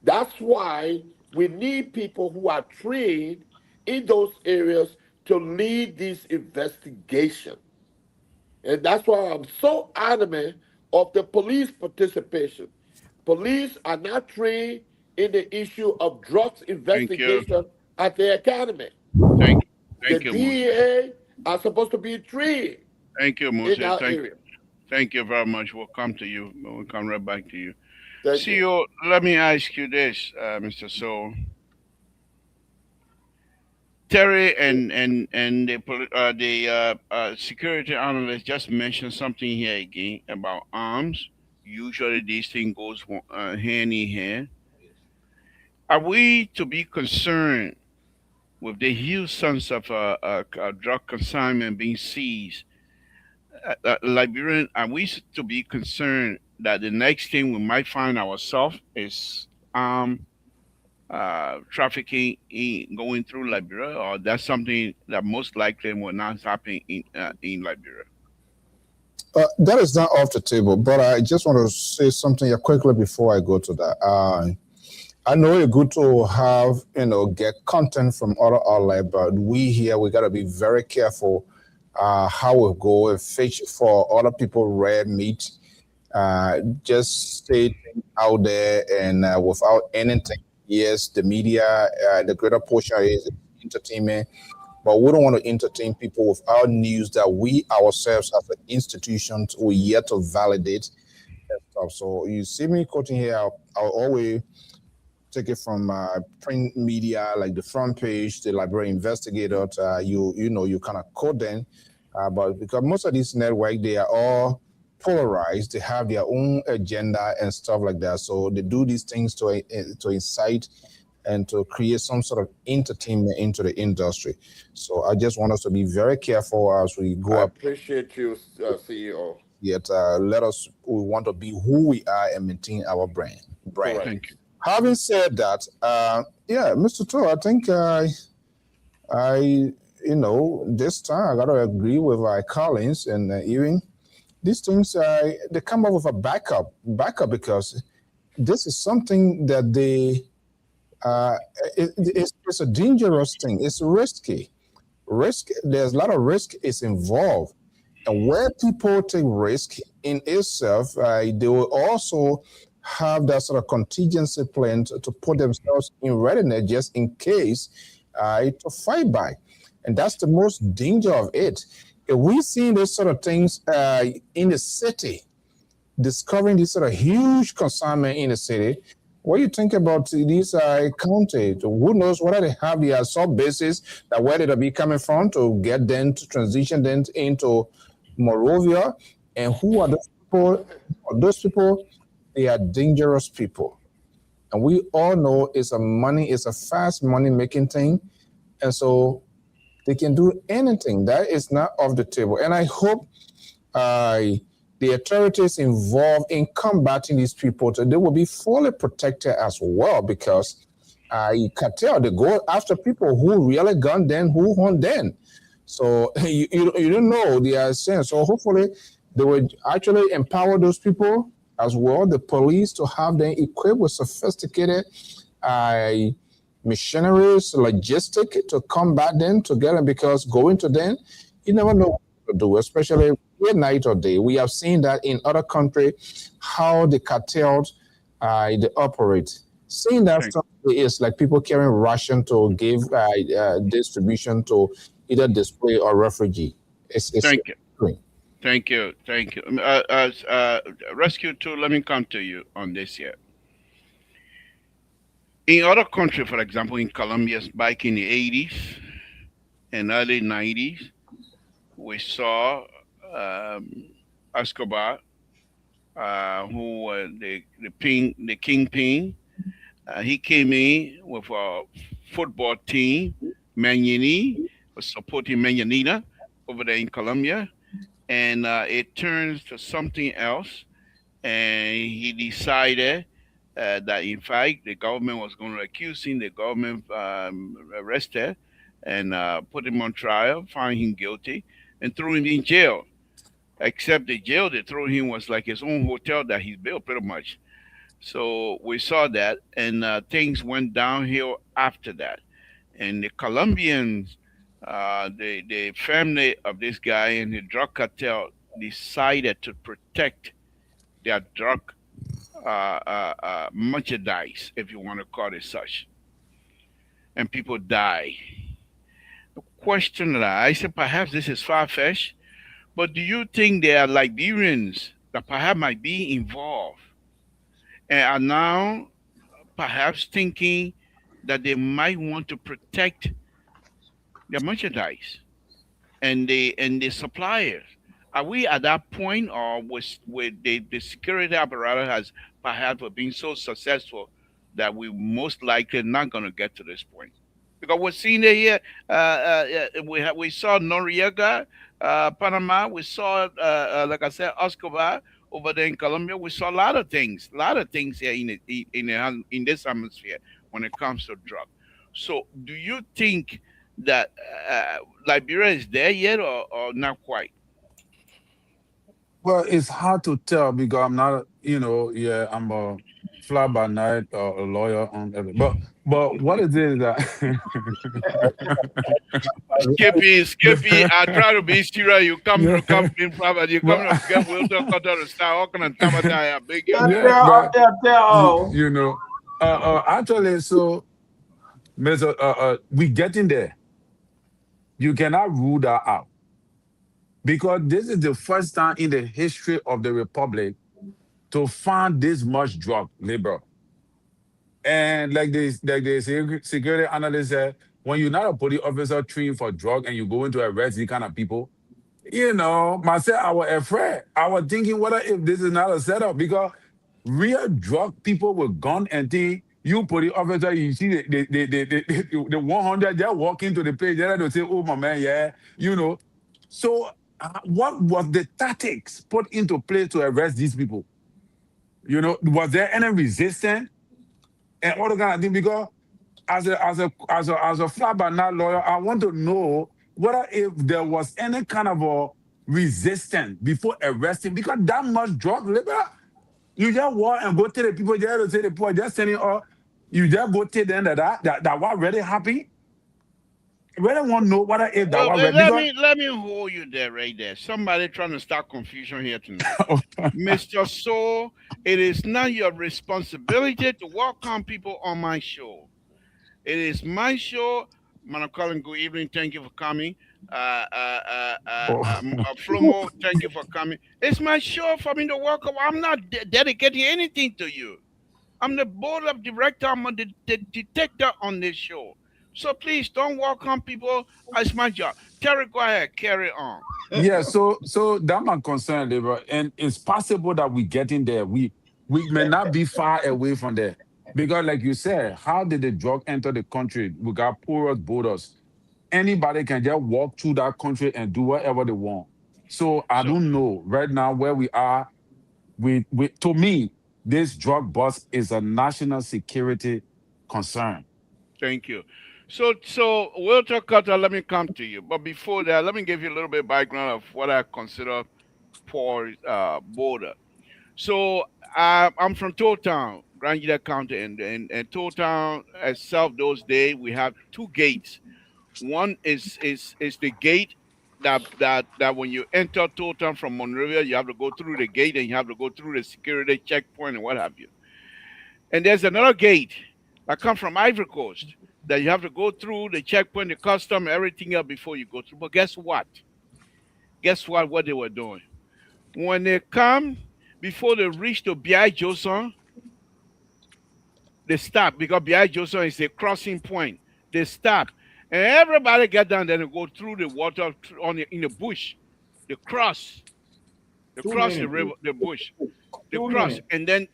That's why we need people who are trained in those areas to lead this investigation. And that's why I'm so adamant of the police participation. Police are not trained in the issue of drugs Thank you. investigation at the academy. Thank The thank you, Moses. DEA are supposed to be trained Thank you, in Moses. our area. Thank you very much. We'll come to you. We'll come right back to you. Thank you. CEO, let me ask you this, Mr. So. Terry and the security analyst just mentioned something here again about arms. Usually, these things goes hand in hand. Are we to be concerned with the huge sums of drug consignment being seized? Liberian, are we to be concerned that the next thing we might find ourselves is trafficking going through Liberia, or that's something that most likely will not happen in Liberia? That is not off the table, but I just want to say something here quickly before I go to that. I know it's good to have, get content from other outlets, but we here, we got to be very careful how we go and fish for other people red meat. Just stay out there and without anything. Yes, the media, the greater portion is entertainment, but we don't want to entertain people without news that we ourselves as an institution we yet to validate and stuff. So you see me quoting here, I'll always take it from print media like the front page, the Library Investigator. You kind of quote them, but because most of these networks they are all polarized, they have their own agenda and stuff like that. So they do these things to incite and to create some sort of entertainment into the industry. So I just want us to be very careful as we go I up. appreciate you, CEO. Yet we want to be who we are and maintain our brand. Correct. Thank you. Having said that, Mr. Toe, I think this time I got to agree with Collins and even these things, they come up with a backup because this is something that it's a dangerous thing. It's risky. There's a lot of risk is involved. And where people take risk in itself, they will also have that sort of contingency plan to put themselves in readiness just in case to fight back. And that's the most danger of it. If we see these sort of things in the city, discovering this sort of huge consignment in the city, What do you think about these county? Who knows whether they have the assault bases that where they'll be coming from to get them to transition them into Morovia? And who are those people? Those people, they are dangerous people. And we all know it's a fast money making thing. And so they can do anything. That is not off the table. And I hope uh, the authorities involved in combating these people, they will be fully protected as well because you can tell they go after people who really gun them, who hunt them. So you don't know the sense. So hopefully they will actually empower those people as well, the police, to have them equipped with sophisticated uh, missionaries, logistic to combat them together because going to them, you never know what to do, especially night or day. We have seen that in other countries, how the cartels they operate. Seeing that Thank, stuff is like people carrying ration to give distribution to either display or refugee. It's thank you. Thank you. Thank you. Rescue 2, let me come to you on this here. In other countries, for example, in Colombia, back in the 80s and early 90s, we saw Escobar, who was the kingpin. He came in with a football team. Manini was supporting Manyanita over there in Colombia, and it turns to something else. And he decided that, in fact, the government was going to accuse him. The government arrested and put him on trial, found him guilty, and threw him in jail. Except the jail they threw him was like his own hotel that he built, pretty much. So we saw that, and things went downhill after that. And the Colombians, the family of this guy and the drug cartel decided to protect their drug merchandise, if you want to call it such, and people die. The question that I said, perhaps this is far fetched, but do you think there are Liberians that perhaps might be involved and are now perhaps thinking that they might want to protect their merchandise and the suppliers? Are we at that point, or was with the security apparatus has perhaps been so successful that we most likely not going to get to this point? Because we're seeing it here. We saw Noriega, Panama. We saw, like I said, Escobar over there in Colombia. We saw a lot of things here in this hemisphere when it comes to drug. So, do you think that Liberia is there yet, or not quite? Well, it's hard to tell because I'm not, yeah, I'm a fly by night a lawyer on every, but what it is that Skippy, I try to be serious. You come yeah, to come in private. You come but to get will to cut out the style. How can I tell that I beg you? yeah, but Tell all. you know, actually, so Mr. We getting there. You cannot rule that out because this is the first time in the history of the republic to find this much drug labor. And like the security analyst said, when you're not a police officer trained for drug and you go into arrest these kind of people, myself, I was afraid. I was thinking, what if this is not a setup? Because real drug people with gun and thing, you police officer, you see the 100, they're walking to the place, they're to say, oh my man, yeah, you know. So what was the tactics put into place to arrest these people? Was there any resistance and all the kind of thing? Because as a fly by night lawyer, I want to know whether if there was any kind of a resistance before arresting, because that much drug labor, you just walk and go tell the people there to say the people just sending all, you just go tell them that what really happened. I really want to know whether if that Well, was really let because me hold you there, right there. Somebody trying to start confusion here tonight, Mister So. It is not your responsibility to welcome people on my show. It is my show. Man, calling. Good evening. Thank you for coming. oh, Flomo, thank you for coming. It's my show for me to welcome. I'm not dedicating anything to you. I'm the board of director. I'm the detector on this show. So please don't welcome people. It's my job. Terry, go ahead, carry on. Yeah, so that's my concern, Labor. And it's possible that we get in there. We may not be far away from there. Because like you said, how did the drug enter the country? We got porous borders. Anybody can just walk through that country and do whatever they want. So I So don't know right now where we are. We to me, this drug bust is a national security concern. thank you. So Walter Carter, let me come to you. But before that, let me give you a little bit of background of what I consider poor border. So I'm from Town, Grand Gila County, and Town itself those days we have two gates. One is the gate that when you enter Town from Monrovia, you have to go through the gate and you have to go through the security checkpoint and what have you. And there's another gate that comes from Ivory Coast that you have to go through the checkpoint, the custom, everything else before you go through. But guess what? Guess what? What they were doing when they come before they reach to B.I. Johnson, they stop because B.I. Johnson is a crossing point. They stop. And everybody get down there and go through the water in the bush. They cross. They Two cross the minutes, river, please. the bush. They 2 minutes. cross and then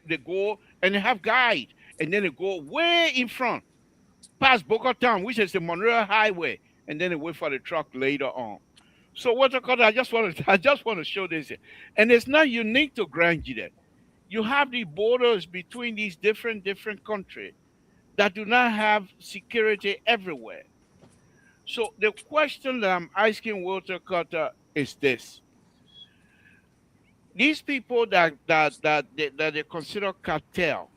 they go and they have guide. And then they go way in front, past Boca Town, which is the Monroe Highway, and then they wait for the truck later on. So what I call I just want to I just want to show this here. And it's not unique to Grand Gita. You have the borders between these different countries that do not have security everywhere. So the question that I'm asking Walter Carter is this: these people that they consider cartel,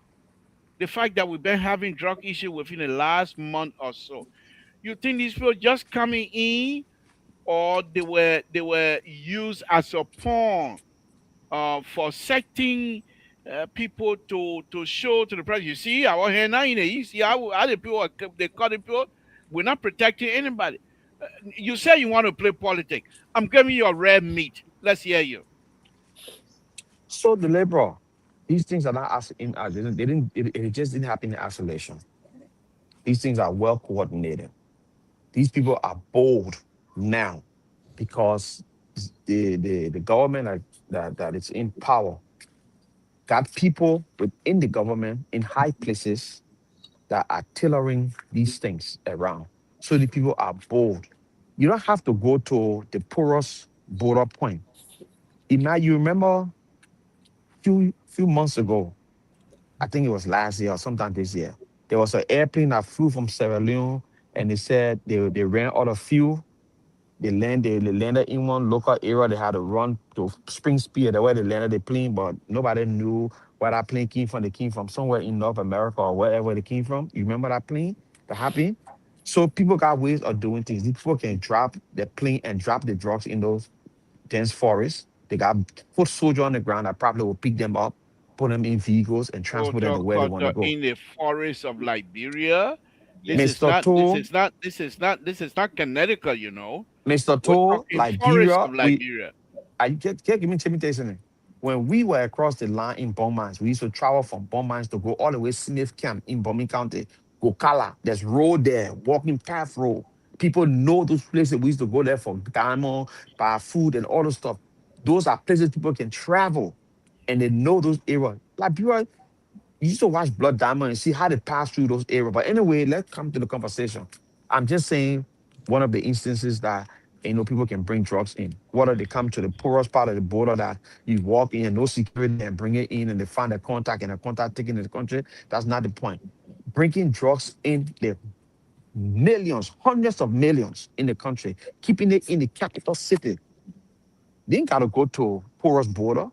the fact that we've been having drug issue within the last month or so, you think these people just coming in, or they were used as a pawn for setting people to show to the press. You see, our here now in the east, see how the people they call the people. We're not protecting anybody. You say you want to play politics. I'm giving you a red meat. Let's hear you. So the liberal, these things are not in they didn't it just didn't happen in isolation. These things are well coordinated. These people are bold now because the government that is in power got people within the government in high places that are tailoring these things around. So the people are bold. You don't have to go to the poorest border point. Imagine you remember few months ago, I think it was last year or sometime this year, there was an airplane that flew from Sierra Leone and they said they ran out of fuel. They landed in one local area. They had to run to spring speed the way they landed the plane, but nobody knew where that plane came from. They came from somewhere in North America or wherever they came from. You remember that plane that happened? So people got ways of doing things. These people can drop the plane and drop the drugs in those dense forests. They got foot soldier on the ground that probably will pick them up, put them in vehicles and transport them Walter to where they want to Carter go. in the forest of Liberia. This is Mr. not. This Toll, is not. This is not. This is not Connecticut. Mr. We're Toll, talking forest Liberia, of Liberia. I give me let me tell you something. When we were across the line in Beaumont, we used to travel from Beaumont to go all the way Smith Camp in Bombing County, Gokala. There's road there, walking path road. People know those places. We used to go there for diamond, buy food, and all the stuff. Those are places people can travel, and they know those areas. Like people, you used to watch Blood Diamond and see how they pass through those areas. But anyway, let's come to the conversation. I'm just saying one of the instances that people can bring drugs in. Whether they come to the poorest part of the border that you walk in and no security and bring it in and they find a contact and a contact taken in the country, that's not the point. Bringing drugs in the millions, hundreds of millions in the country, keeping it in the capital city. They ain't gotta go to poorest border.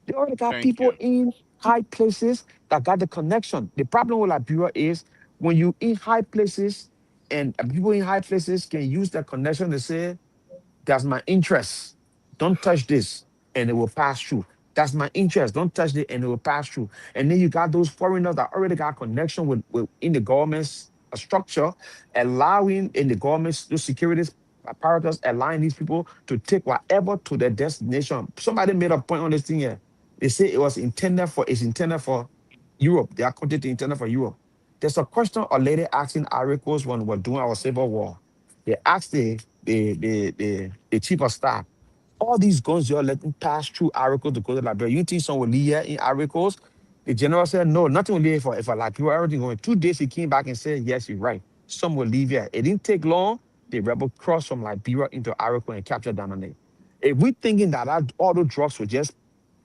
They already got Thank people you. in high places that got the connection. The problem with Liberia is when you in high places and people in high places can use that connection to say, that's my interest. Don't touch this and it will pass through. That's my interest. Don't touch it and it will pass through. And then you got those foreigners that already got connection with in the government's structure, allowing in the government's those securities apparatus, allowing these people to take whatever to their destination. Somebody made a point on this thing here. They say it's intended for Europe. They are connected to internet for Europe. There's a question a lady asking Ivory Coast when we were doing our civil war. They asked the chief of staff, all these guns you're letting pass through Ivory Coast to go to Liberia. You think some will leave here in Ivory Coast? The general said, no, nothing will leave for Liberia. Everything going. 2 days he came back and said, yes, you're right. Some will leave here. It didn't take long. The rebel crossed from Liberia into Ivory Coast and captured Dominate. If we thinking that all the drugs will just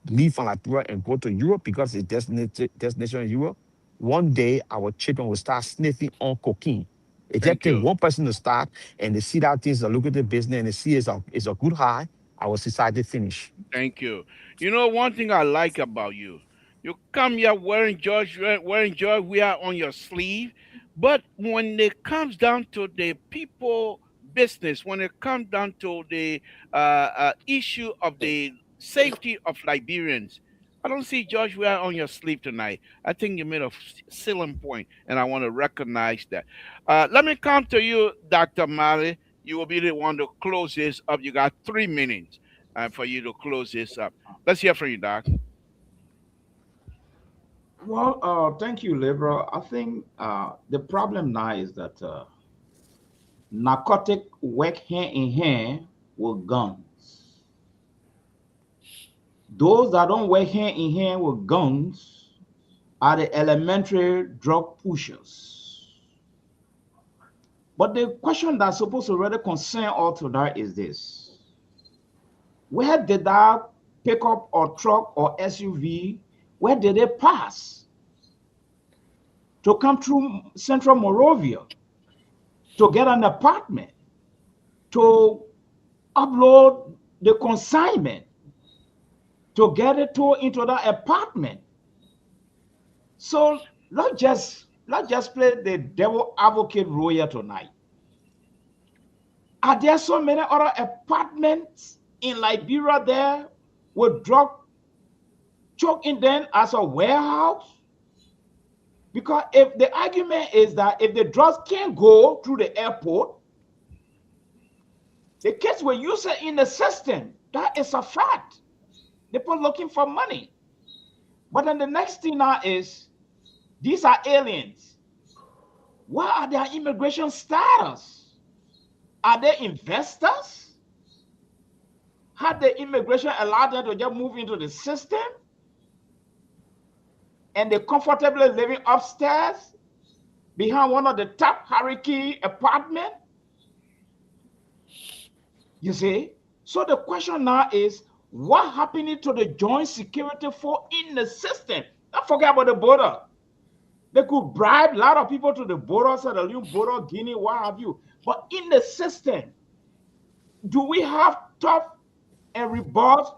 leave from Liberia and go to Europe because it's destination in Europe, one day our children will start sniffing on cocaine. It just Thank take you. one person to start and they see that things are lucrative business and they see it's a good high, our society finish. Thank you. You know, one thing I like about you, you come here wearing George wear on your sleeve, but when it comes down to the people business, when it comes down to the issue of the safety of Liberians, I don't see George wear on your sleeve tonight. I think you made a salient point, and I want to recognize that. Let me come to you, Dr. Mali. You will be the one to close this up. You got 3 minutes for you to close this up. Let's hear from you, Doc. Well, thank you, Liberal. I think the problem now is that narcotic work hand in hand with guns. Those that don't work hand in hand with guns are the elementary drug pushers. But the question that's supposed to really concern all to that is this: where did that pickup or truck or SUV, where did it pass to come through Central Morovia to get an apartment, to upload the consignment, to get it to into that apartment? So let's just play the devil advocate role here tonight. Are there so many other apartments in Liberia there with drug choke in them as a warehouse? Because if the argument is that if the drugs can't go through the airport, the kids will use it in the system. That is a fact. People looking for money. But then the next thing now is these are aliens. What are their immigration status? Are they investors? Had the immigration allowed them to just move into the system and they comfortably living upstairs behind one of the top hierarchy apartment? You see? So the question now is, what happening to the joint security force in the system? Don't forget about the border. They could bribe a lot of people to the border, Sierra Leone border, Guinea, what have you. But in the system, do we have tough and robust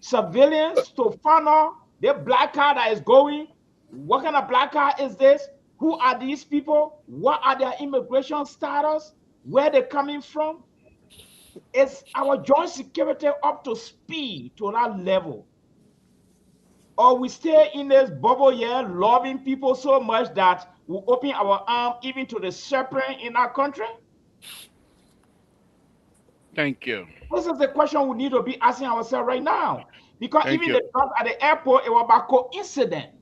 surveillance to find out the black car that is going? What kind of black car is this? Who are these people? What are their immigration status? Where they're coming from? Is our joint security up to speed to that level? Or we stay in this bubble here, loving people so much that we open our arm even to the serpent in our country? Thank you. This is the question we need to be asking ourselves right now. Because Thank even you. the drugs at the airport, it was by coincidence.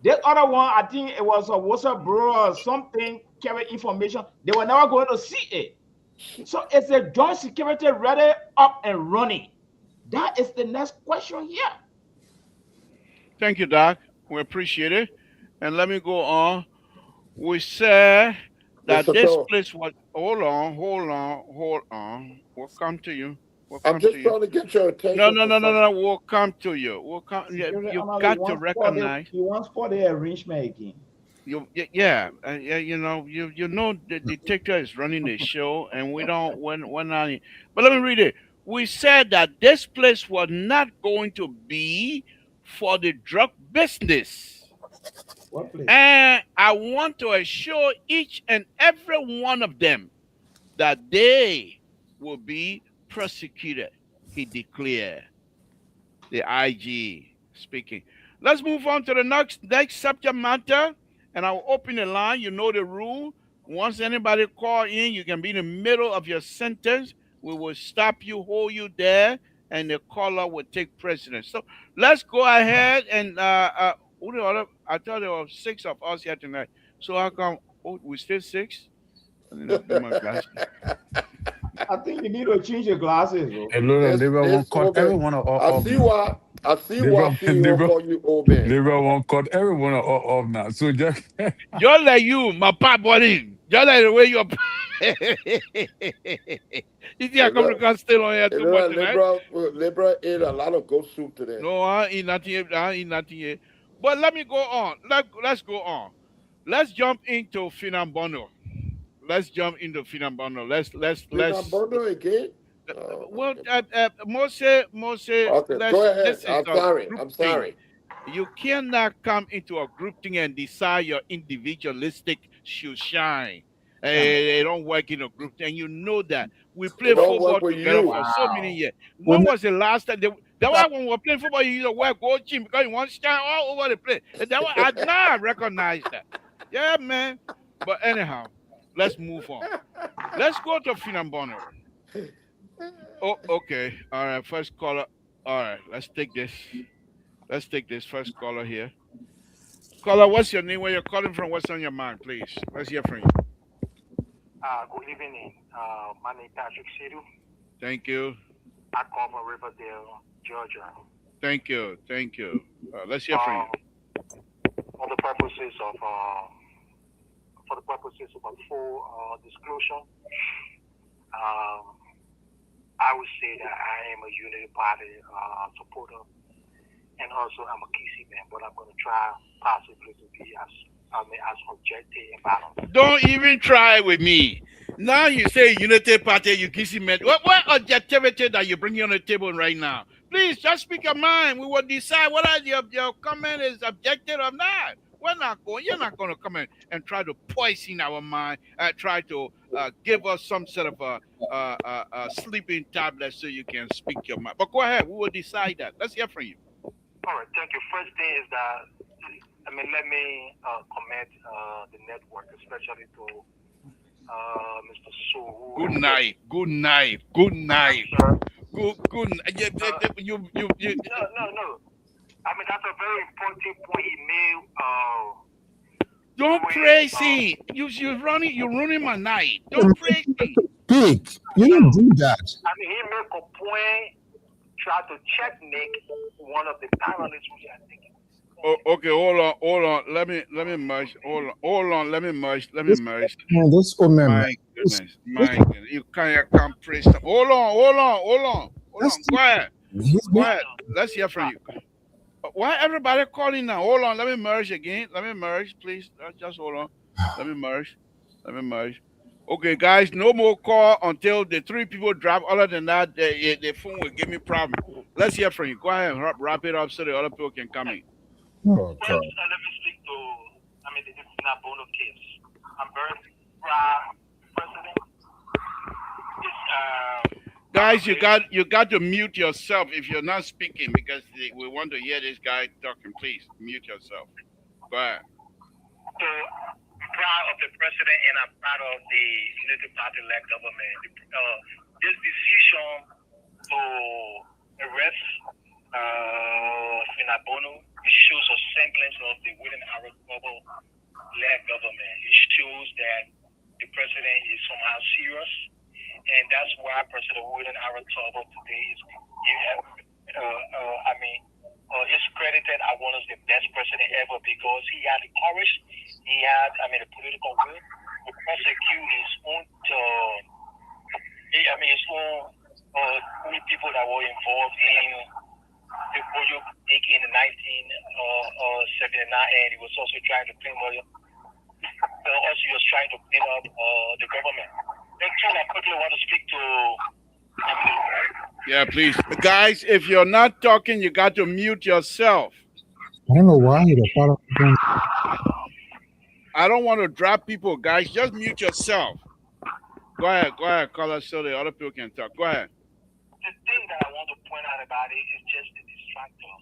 The other one, I think it was a whistleblower or something, carry information. They were never going to see it. So is the joint security ready, up and running? That is the next question here. Thank you, Doc. We appreciate it. And let me go on. We said that Mr. this Toa, place was. Hold on. We'll come to you. We'll I'm come to just you. trying to get your No, attention no, to no, no, something. no. We'll come to you. We'll come. Security You analyst got to recognize. he wants for the arrangement again. Yeah, yeah, you know the detector is running the show, and we don't we're not. But let me read it. We said that this place was not going to be for the drug business, What place? and I want to assure each and every one of them that they will be prosecuted. He declared. The IG speaking. Let's move on to the next subject matter, and I'll open the line. You know the rule. Once anybody call in, you can be in the middle of your sentence. We will stop you, hold you there, and the caller will take precedence. So let's go ahead and Who the other? I thought there were six of us here tonight. So how come? Oh, we still six? I need to bring my glasses. I think you need to change your glasses, bro. Hey, Lord, this Libra this won't cut old man. every one I of see now. why. I see why Libra, CEO call you old man. Libra won't cut every one of now. So just Just like you, my pop body. Just like the way you're. You think I You come know, to God still on here you too know much that tonight? Libra ate a lot of goat soup today. No, I ain't nothing yet. I ain't nothing yet. But let me go on. Let's go on. Let's jump into Finambono. Let's jump into Finambono. Peanut Let's. butter again? Oh my Well, God. Mose, Okay, go let's. ahead. This is I'm a sorry. group I'm thing. sorry. You cannot come into a group thing and decide your individualistic should shine. Shine. They don't work in a group thing. You know that. We It play don't work football with together you. for so many Wow. years. We When never was the last time? That why when we were playing football, you used to wear gold team because you want to shine all over the place. And that why I now recognize that. Yeah, man. But anyhow, let's move on. Let's go to Finambono. Oh, okay. All right. First caller. All right. Let's take this. Let's take this first caller here. Caller, what's your name? Where you're calling from? What's on your mind, please? Let's hear from you. Good evening. My name is Patrick Sidu. Thank you. I call from Riverdale, Georgia. Thank you. Thank you. Let's hear from you. Um, for the purposes of a full disclosure, I would say that I am a Unity Party supporter, and also I'm a KC man. But I'm going to try possibly to be as objective and balanced. Don't even try with me. Now you say Unity Party, you kissy man. What objectivity that you bring on the table right now? Please just speak your mind. We will decide whether your comment is objective or not. We're not going. You're not going to come in and try to poison our mind. Try to give us some sort of a sleeping tablet so you can speak your mind. But go ahead. We will decide that. Let's hear from you. All right, thank you. First thing is that let me comment the network, especially to Mr. Su. Good night. Good night. Good night. Sir. Good. You. No. I mean, that's a very important point he made. Don't praise him. You're ruining my night. Don't praise him. Big. You don't do that. I mean, he made a point, try to checkmate one of the panelists, which I think. Oh, okay, hold on. Let me merge. Hold on. Let me merge. No, this old man. My goodness. You can't praise him. Hold on. Go ahead. Let's hear from you. Why everybody calling now? Hold on. Let me merge again. Let me merge, please. Just hold on. Let me merge. Okay, guys, no more call until the three people drop. Other than that, the phone will give me problem. Let's hear from you. Go ahead and wrap it up so the other people can come in. Oh, First, God. let me speak to, the Nabono case. I'm very proud, President. Guys, you got to mute yourself if you're not speaking because we want to hear this guy talking. Please mute yourself. Go ahead. So I'm proud of the president and I'm proud of the Unity Party-led government. This decision to arrest Finabono, it shows a semblance of the William Arab led government. It shows that the president is somehow serious, and that's why President William Arab today is credited as one of the best president ever because he had the courage, he had the political will to prosecute his own people that were involved in the Boyo League in 1979, and he was also trying to clean up. Also, he was trying to clean up the government. Next time, I quickly want to speak to. Yeah, please, guys. If you're not talking, you got to mute yourself. I don't know why I don't want to drop people, guys. Just mute yourself. Go ahead, caller, so the other people can talk. Go ahead. The thing that I want to point out about it is just the distractor.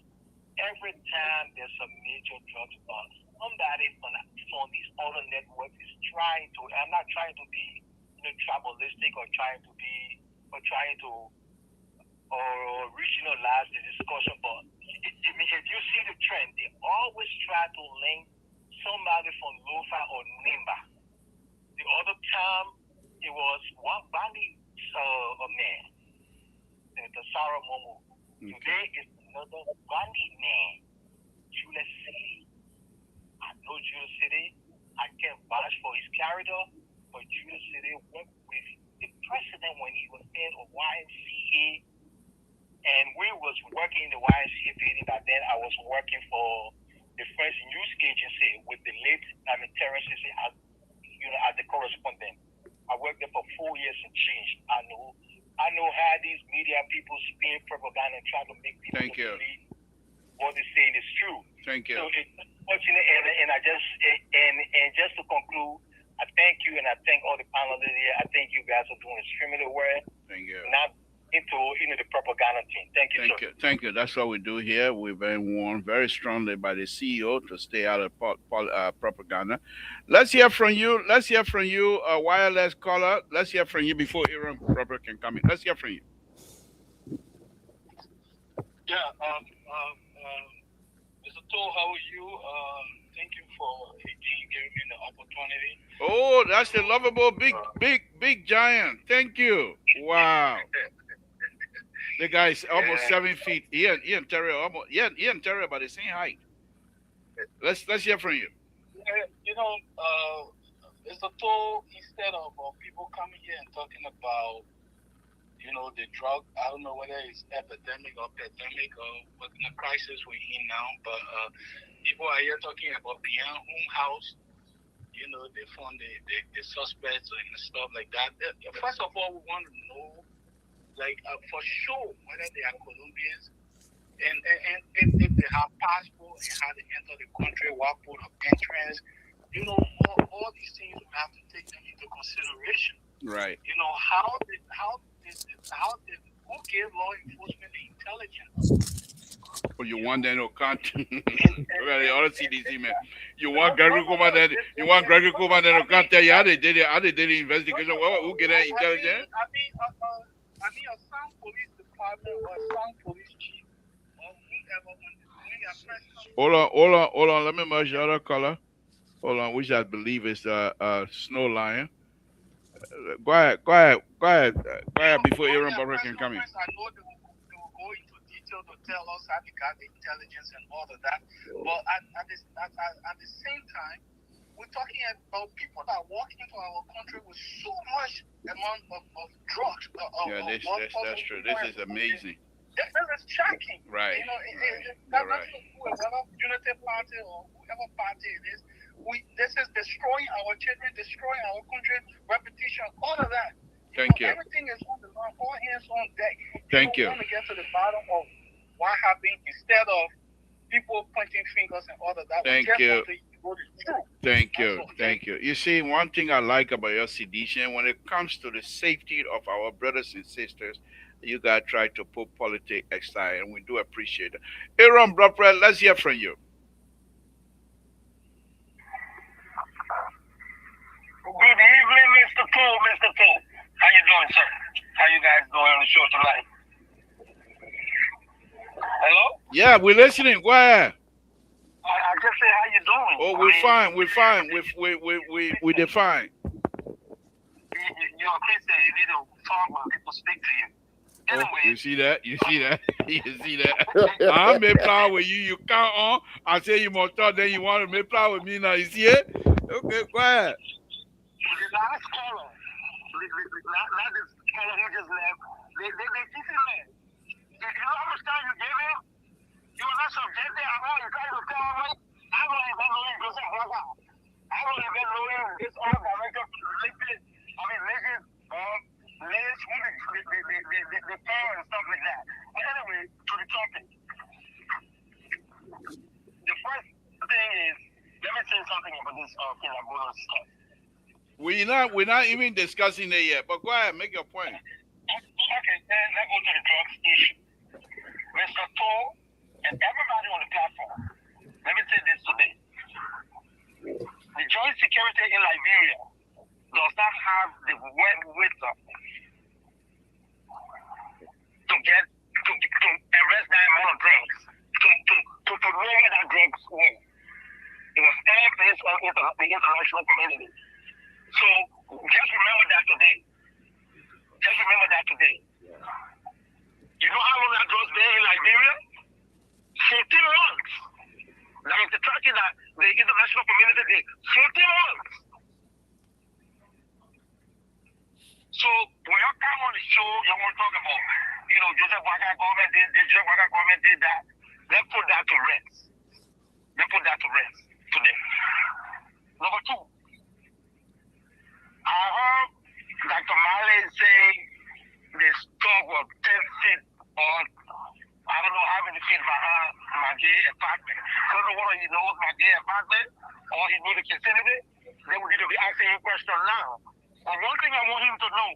Every time there's a major drug bust, somebody on these other networks is trying to. I'm not trying to be tribalistic or trying to regionalize the discussion, but if you see the trend, they always try to link somebody from Lofa or Nimba. The other time, it was one Bali man, the Sarah Momo. Today is another Bali man, Julius City. I know Julius City. I can't vouch for his character, but Julius City worked with the president when he was in a YMCA, and we was working in the YMCA building. But then I was working for the French news agency with the late Terrence as the correspondent. I worked there for 4 years and change. I know how these media people spin propaganda and try to make people believe what they're saying is true. Thank you. So it's unfortunate, and I just and just to conclude, I thank you and I thank all the panelists here. I think you guys are doing extremely well. Thank you. Not into the propaganda team. Thank you, Thank sir. you. Thank you. That's what we do here. We've been warned very strongly by the CEO to stay out of propaganda. Let's hear from you. Let's hear from you, wireless caller. Let's hear from you before Aaron Proper can come in. Let's hear from you. Yeah, Mr. Toll, how are you? Thank you for giving me the opportunity. Oh, that's the lovable big giant. Thank you. Wow. The guy is almost 7 feet. He and Terry almost. He and Terry about the same height. Let's hear from you. Mr. Toll, instead of people coming here and talking about the drug, I don't know whether it's epidemic or pandemic or what the crisis we're in now, but people are here talking about beyond home house. They found the suspects and stuff like that. First of all, we want to know, for sure, whether they are Colombians and if they have passport and how they enter the country, what port of entrance. All these things we have to take them into consideration. Right. Who gave law enforcement the intelligence? Well, you want that no content. Well, the other CDC man. You want Gregory Coleman that no content. Yeah, they did the investigation. Well, who get that intelligence? I mean, a some police department or some police chief or whoever when their press. Hold on. Let me merge the other color. Hold on, which I believe is Snow Lion. Go ahead before Aaron Barber can come in. I know they will go into detail to tell us how they got the intelligence and all of that. But at the same time, we're talking about people that walk into our country with so much amount of drugs. That's true. This is amazing. This is shocking. Right. That's right. Whether Unity Party or whoever party it is. This is destroying our children, destroying our country, repetition, all of that. Thank you. Everything is on the line, all hands on deck. Thank you. We want to get to the bottom of what happened instead of people pointing fingers and all of that. Thank you. Thank you. Okay. Thank you. You see, one thing I like about your sedition, when it comes to the safety of our brothers and sisters, you guys try to put politics aside, and we do appreciate it. Aaron Brupred, let's hear from you. Good evening, Mr. Poole. How you doing, sir? How you guys doing on the show tonight? Hello? Yeah, we're listening. Go ahead. I just say how you doing. Oh, we're fine. We're fine. We define. Your kids say you need to talk when people speak to you. Anyway. You see that? You see that? I may play with you. You count on. I say you must talk. Then you want to make play with me now. You see it? Okay, go ahead. The last caller, not this caller who just left, they keep him there. You know how much time you gave him? You were not subjected at all. You tried to tell me. I don't even know you go say what. I don't even know you. It's all directed to religion. The power and stuff like that. But anyway, to the topic. The first thing is, let me say something about this Killer stuff. We're not even discussing it yet, but go ahead, make your point. Okay, then let's go to the drugs issue. Mr. Toll and everybody on the platform, let me say this today. The joint security in Liberia does not have the wisdom to arrest that amount of drugs, to the international community. So just remember that today. Just remember that today. You know how long that drugs been in Liberia? 14 months. That is the tracking that the international community did. 14 months. So when you come on the show, you want to talk about, Joseph Waka government did this, Joseph Waka government did that. Let's put that to rest. Let's put that to rest today. Number two, I heard Dr. Malley say the stock was 10 feet or I don't know how many feet behind my gay apartment. I don't know whether he knows my gay apartment or he knows the vicinity. They would need to be asking him question now. But one thing I want him to know,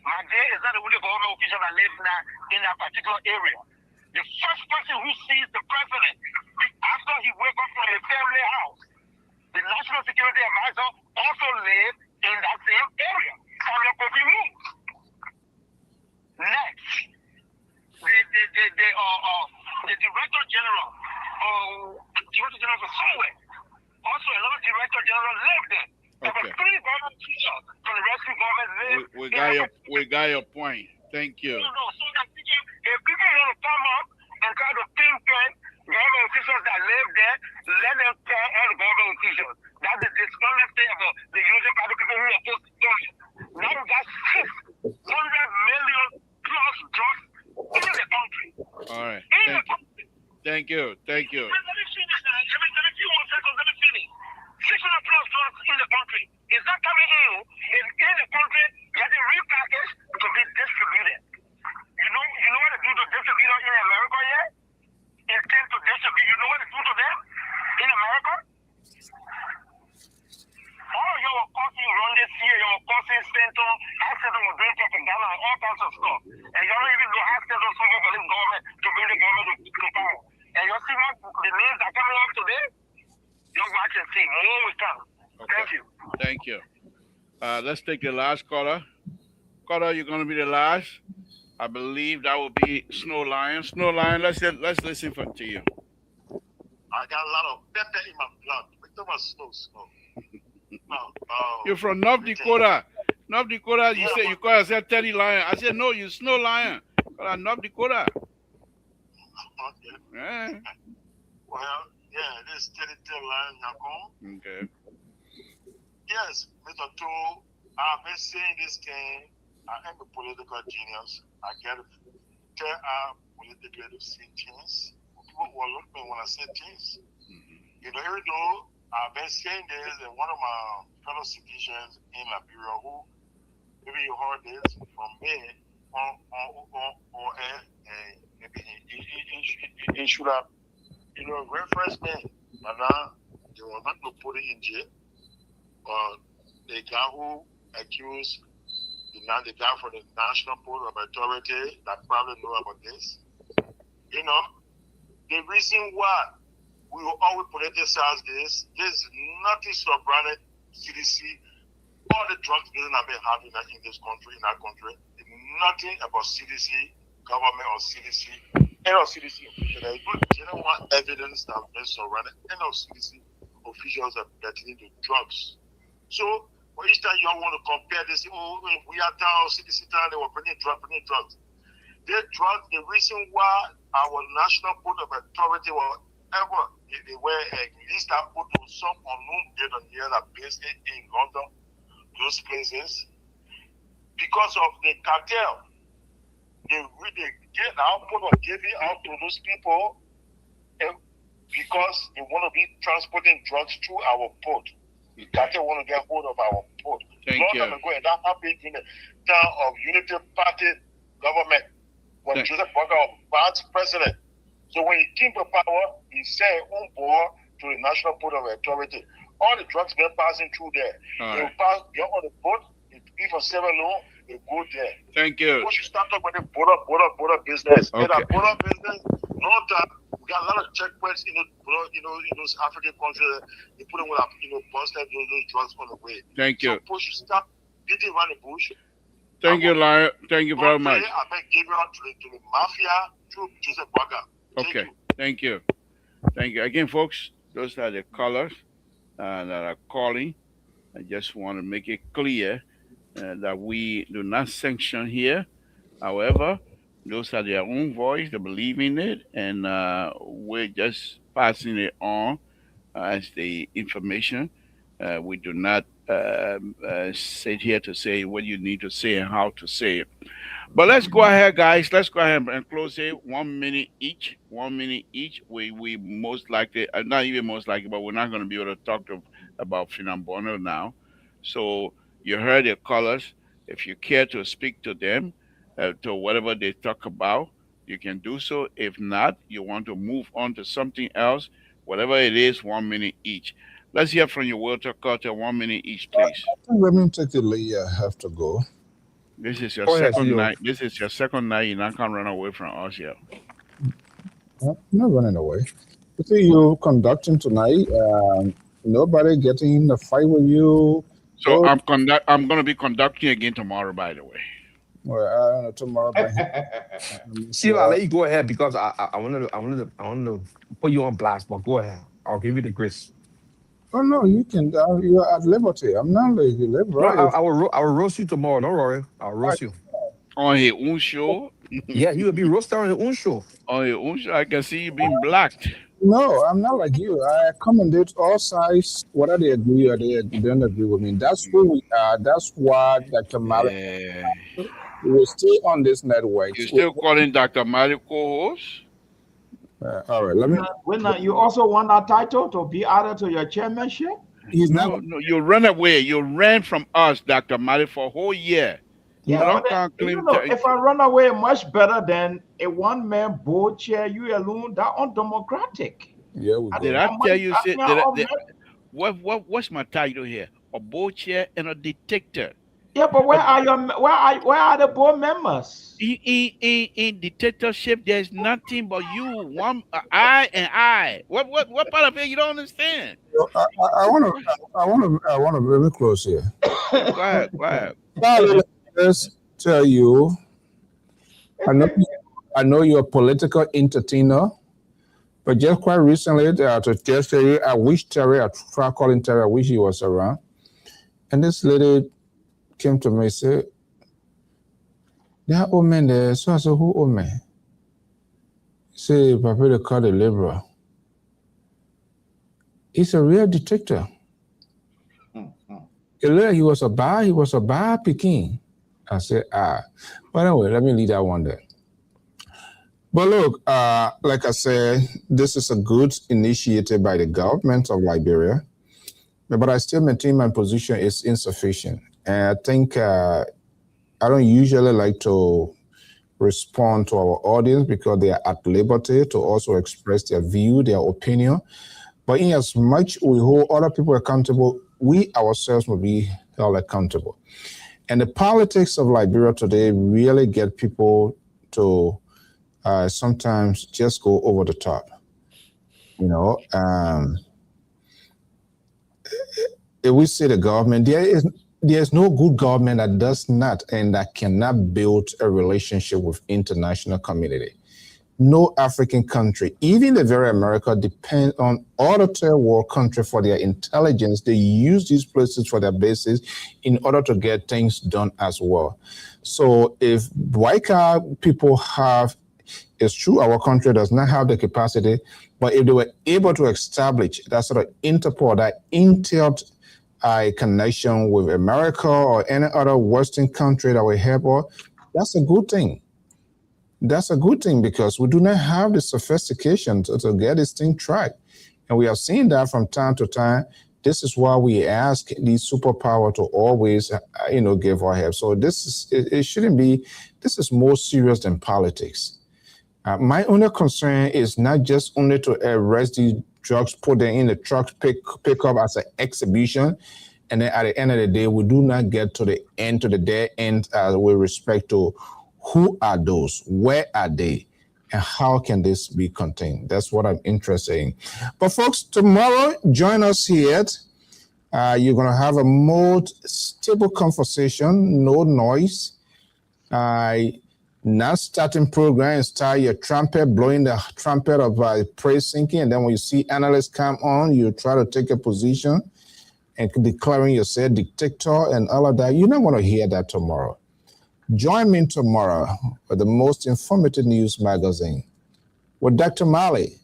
my gay is not the only government official that lives in that particular area. The first person who sees the president after he wakes up from the family house, the national security advisor also lives in that same area. On the coffee room. Next, the director general, director general of somewhere, also another director general lived there. There were 3 government officials from the rescue government lived. We got your point. Thank you. So that if people want to come up and try to pinpoint government officials that live there, let them tell all the government officials. That's the dishonest thing about the using part of people who are supposed to do it. Now we got 600 million plus drugs in the country. All right. In the country. Thank you. Let me finish. Let me finish. 600 plus drugs in the country. It's not coming in. It's in the country, getting repackaged to be distributed. You know what they do to distributors in America yet? Instead to distribute, you know what they do to them in America? All of y'all were causing run this year, y'all were causing Stanton, Accident was doing propaganda and all kinds of stuff. And y'all don't even know how Stanton was for this government to bring the government to power. And y'all see what the names that are coming up today? You'll watch and see. More will come. Okay. Thank you. Thank you. Let's take the last caller. Caller, you're going to be the last. I believe that will be Snow Lion. Snow Lion, let's listen to you. I got a lot of pepper in my blood. It's about snow. You're from North Dakota. North Dakota, you say you call yourself Teddy Lion. I said, no, you're Snow Lion. North Dakota. Okay. Yeah. Well, yeah, this is Teddy Lion Nakon. Okay. Yes, Mr. Toe, I've been saying this thing. I am a political genius. I get to tell our politically to see things. People will look at me when I say things. Even though I've been saying this, and one of my fellow citizens in Liberia who maybe you heard this from me on air, and maybe he should have, reference me. But now they were not to put it in jail. But the guy who accused the guy from the National Board of Authority that probably know about this. The reason why we will always politicize this, there's nothing surrounding CDC, all the drugs business I've been having in this country, in our country, nothing about CDC, government or CDC, and or CDC officials. There is no genuine evidence that has been surrounding any of CDC officials are pertaining to drugs. So, for each time you all want to compare this, if we are down, CDC down, they were bringing drugs. The reason why our National Board of Authority they were released that put to some unknown date on here that based in London, those places, because of the cartel. They get output of giving out to those people because they want to be transporting drugs through our port. The cartel want to get hold of our port. Thank you. Long time ago, and that happened in the town of Unity Party government when Joseph Waka was vice president. So when he came to power, he said on board to the National Board of Authority. All the drugs been passing through there. They will pass, get on the boat, they pay for 7 loan, they go there. Thank you. We should start talking about the border business. Okay. In that border business, no time. We got a lot of checkpoints in those African countries. They put them with busted those drugs on the way. Thank you. So we should stop beating around the bush. Thank you, Lion. Thank you very much. I been giving out to the mafia through Joseph Waka. Okay. Thank you. Again, folks, those are the callers. that are calling. I just want to make it clear that we do not sanction here. However, those are their own voice. They believe in it, and we're just passing it on as the information. We do not sit here to say what you need to say and how to say it. But let's go ahead, guys. Let's go ahead and close it. 1 minute each. 1 minute each. We most likely, not even most likely, but we're not going to be able to talk about Finambono now. So you heard the callers. If you care to speak to them, to whatever they talk about, you can do so. If not, you want to move on to something else, whatever it is, 1 minute each. Let's hear from you, Walter Carter. 1 minute each, please. Let me take the lead. I have to go. This is your Go ahead, second CEO. night. This is your second night. You're not gonna run away from us yet. I'm not running away. You see, you conducting tonight. Nobody getting in a fight with you. So Oh, I'm gonna be conducting again tomorrow. By the way. well, I don't know tomorrow. But CEO, I'll let you go ahead because I wanted to put you on blast, but go ahead. I'll give you the grace. oh no, you can. You're at liberty. I'm not like No, liberal. I will roast you tomorrow. Don't worry. I'll roast you. On his own show. Yeah, you will be roasted on your own show. On his own show, I can see you being blocked. No, I'm not like you. I accommodate all sides, whether they agree or they don't agree with me. That's who we are. That's why Dr. Malik Yeah. will stay on this network. You still calling Dr. Malik co-host? All right, let me. You also want that title to be added to your chairmanship? He's No, not. no, you run away. You ran from us, Dr. Malik, for a whole year. Yeah, don't but come then, claim if I run away, much better than a one-man board chair, you alone, that undemocratic. Yeah, we Did go. I tell you? What's my title here? A board chair and a dictator. Yeah, but where are the board members? In dictatorship, there's nothing but you, one, I. What part of it you don't understand? I want to very close here. Go ahead. Now, let me just tell you, I know you're a political entertainer, but just quite recently, to just tell you, I wish Terry, I tried calling Terry, I wish he was around. And this lady came to me and said, that old man there, so I said, who old man? Say, Papa, they call the liberal. He's a real detector. He was a bar Peking. I said, But anyway, let me leave that one there. But look, like I said, this is a good initiative by the government of Liberia, but I still maintain my position is insufficient. And I think I don't usually like to respond to our audience because they are at liberty to also express their view, their opinion. But in as much we hold other people accountable, we ourselves will be held accountable. And the politics of Liberia today really get people to sometimes just go over the top. If we say the government, there's no good government that does not and that cannot build a relationship with international community. No African country, even the very America, depend on other third world country for their intelligence. They use these places for their bases in order to get things done as well. So if white people have, it's true our country does not have the capacity, but if they were able to establish that sort of Interpol, that intel connection with America or any other Western country that will help us, that's a good thing. That's a good thing because we do not have the sophistication to get this thing tracked. And we have seen that from time to time. This is why we ask these superpower to always, give our help. So it shouldn't be, this is more serious than politics. My only concern is not just only to arrest these drugs, put them in the trucks, pick up as an exhibition. And then at the end of the day, we do not get to the dead end with respect to who are those, where are they, and how can this be contained? That's what I'm interested in. But folks, tomorrow, join us here. You're going to have a more stable conversation, no noise. Not starting program, start your trumpet, blowing the trumpet of praise sinking, and then when you see analysts come on, you try to take a position and declaring yourself dictator and all of that. You're not going to hear that tomorrow. Join me tomorrow with the most informative news magazine with Dr. Mali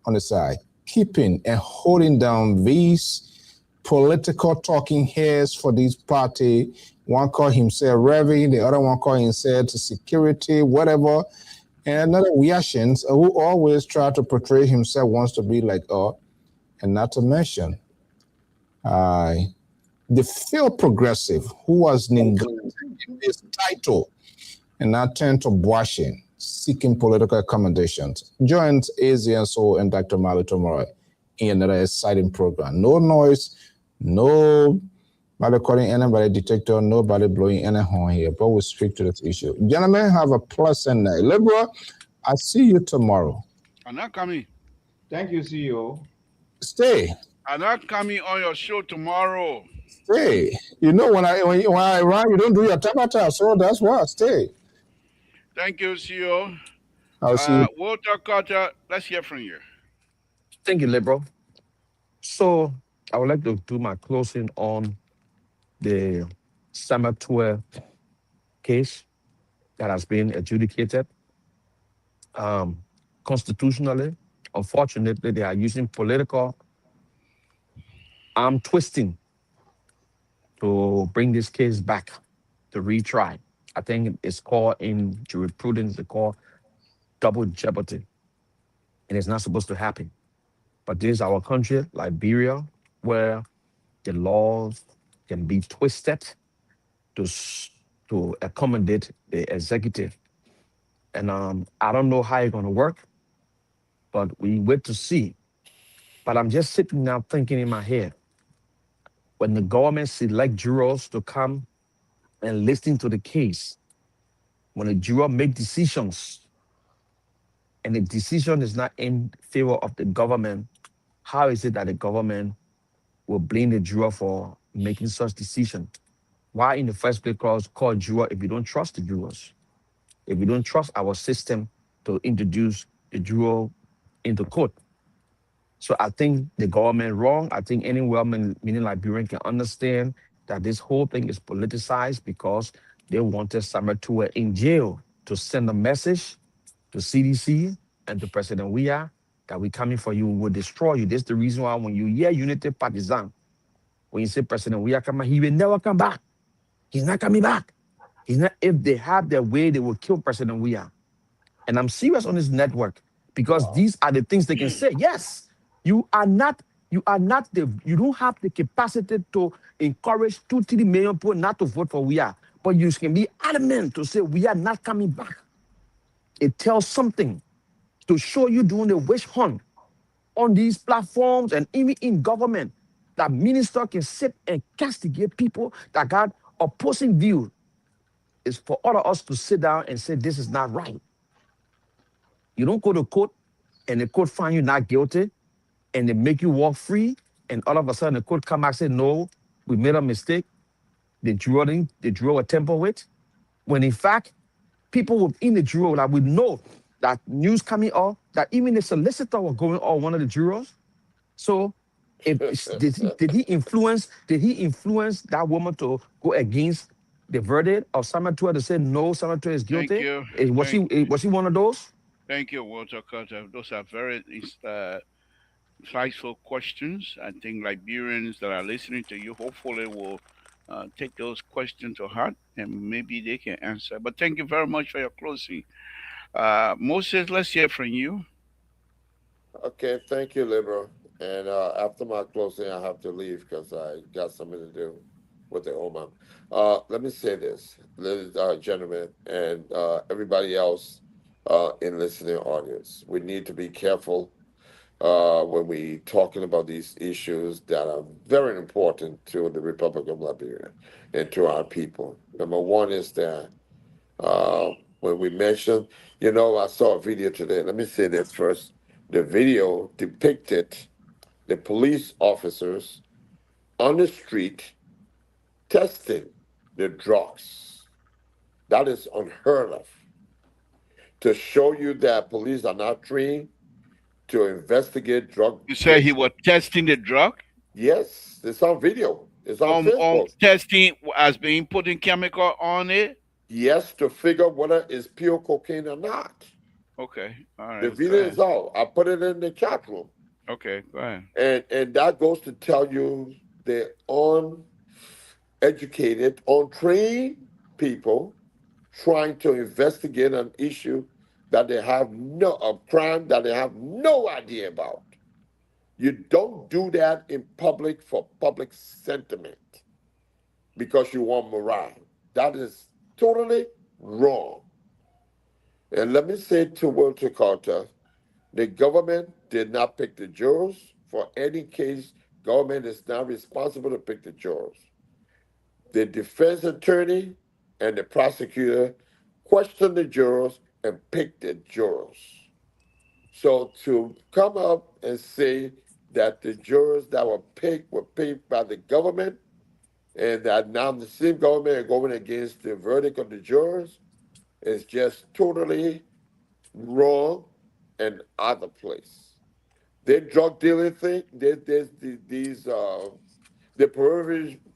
on the side, keeping and holding down these political talking heads for this party. One call himself Reverend, the other one call himself security, whatever. And another reactions who always try to portray himself wants to be like, and not to mention, the field progressive who was neglected in this title and now turned to washing, seeking political accommodations. Join AZNSO and Dr. Mali tomorrow in another exciting program. No noise, nobody calling anybody detector, nobody blowing any horn here, but we'll speak to this issue. Gentlemen, have a pleasant night. Liberal, I see you tomorrow. I'm not coming. Thank you, CEO. Stay. I'm not coming on your show tomorrow. Stay. You know when I run, you don't do your tabata, so that's why. Stay. Thank you, CEO. I'll see you. Walter Carter, let's hear from you. Thank you, Liberal. So I would like to do my closing on the Samatua case that has been adjudicated. Constitutionally, unfortunately, they are using political arm twisting to bring this case back to retry. I think it's called in jurisprudence, it's called double jeopardy. And it's not supposed to happen. But this is our country, Liberia, where the laws can be twisted to accommodate the executive. And I don't know how it's going to work, but we wait to see. But I'm just sitting now thinking in my head, when the government select jurors to come and listen to the case, when a juror make decisions and the decision is not in favor of the government, how is it that the government will blame the juror for making such decision? Why in the first place call juror if you don't trust the jurors? If you don't trust our system to introduce the juror into court? So I think the government wrong. I think any well-meaning Liberian can understand that this whole thing is politicized because they wanted Samuel Tua in jail to send a message to CDC and to President Weah that we coming for you, we will destroy you. This is the reason why when you hear Unity Partisan, when you say President Weah come back, he will never come back. He's not coming back. He's not. If they have their way, they will kill President Weah. And I'm serious on this network because these are the things they can say. Yes, you don't have the capacity to encourage 2-3 million people not to vote for Weah, but you can be adamant to say we are not coming back. It tells something to show you doing the witch hunt on these platforms and even in government, that minister can sit and castigate people that got opposing view. Is for all of us to sit down and say this is not right. You don't go to court and the court find you not guilty and they make you walk free, and all of a sudden the court come back and say, no, we made a mistake. The juror a temper with. When in fact, people within the juror that we know that news coming up that even the solicitor was going on one of the jurors. So did he influence that woman to go against the verdict of Samuel Tua to say no, Samuel Tua is guilty? Was he one of those? Thank you, Walter Carter. Those are very insightful questions. I think Liberians that are listening to you hopefully will take those questions to heart and maybe they can answer. But thank you very much for your closing. Moses, let's hear from you. Okay, thank you, Libra. And after my closing, I have to leave because I got something to do with the Oman. Let me say this, ladies and gentlemen, and everybody else in listening audience. We need to be careful when we talking about these issues that are very important to the Republic of Liberia and to our people. Number one is that when we mention, I saw a video today. Let me say this first. The video depicted the police officers on the street testing the drugs That is unheard of. To show you that police are not trained to investigate drug You said he cases. was testing the drug Yes, it's on video. It's on on Facebook. testing as being putting chemical on it. Yes, to figure whether it's pure cocaine or not. Okay, all The right, go video ahead. is out. I put it in the chat room. Okay, go ahead. And that goes to tell you the uneducated, untrained people trying to investigate an issue that they have a crime that they have no idea about. You don't do that in public for public sentiment because you want morale. That is totally wrong. And let me say to Walter Carter, the government did not pick the jurors. For any case, government is not responsible to pick the jurors. The defense attorney and the prosecutor questioned the jurors and picked the jurors. So to come up and say that the jurors that were picked by the government, and that now the same government are going against the verdict of the jurors is just totally wrong and out of place. The drug dealing thing, the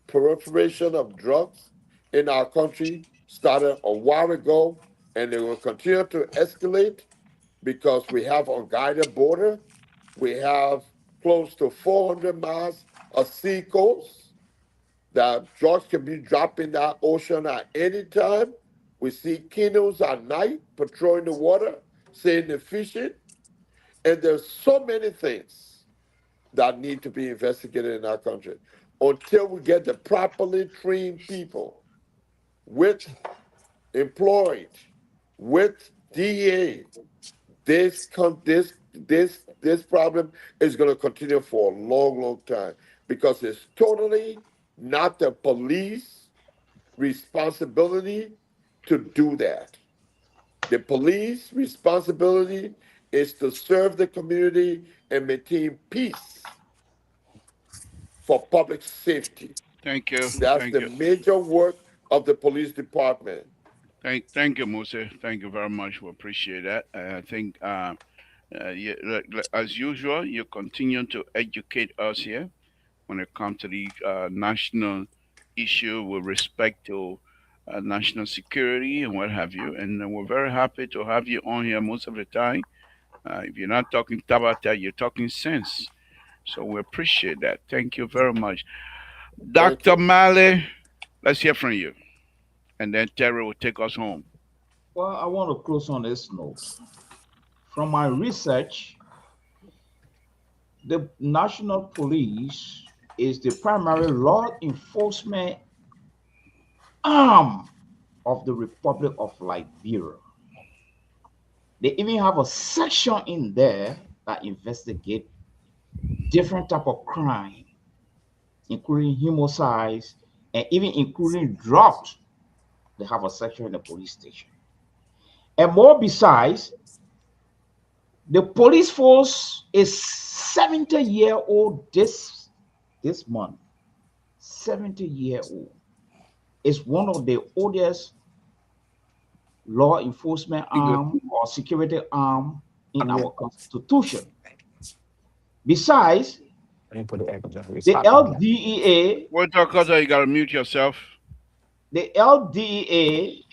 proliferation of drugs in our country started a while ago, and they will continue to escalate because we have unguided border. We have close to 400 miles of sea coast that drugs can be dropped in that ocean at any time. We see canoes at night patrolling the water, saying they're fishing. And there's so many things that need to be investigated in our country. Until we get the properly trained people with employed, with DEA, this problem is going to continue for a long, long time because it's totally not the police responsibility to do that. The police responsibility is to serve the community and maintain peace for public safety. Thank you, That's thank the you, major work of the police department. thank you, Musa. Thank you very much. We appreciate that. I think, as usual, you continue to educate us here when it comes to the national issue with respect to national security and what have you. And we're very happy to have you on here most of the time. If you're not talking tabata, you're talking sense. So we appreciate that. Thank you very much. Thank Dr. you. Malley, let's hear from you. And then Terry will take us home. Well, I want to close on this note. From my research, the National Police is the primary law enforcement arm of the Republic of Liberia. They even have a section in there that investigate different type of crime, including homicides and even including drugs. They have a section in the police station. And more besides, the police force is 70-year-old this month. 70-year-old. It's one of the oldest law enforcement arm or security arm in our constitution. Besides, the LDEA, Walter Carter, you gotta mute yourself. the LDEA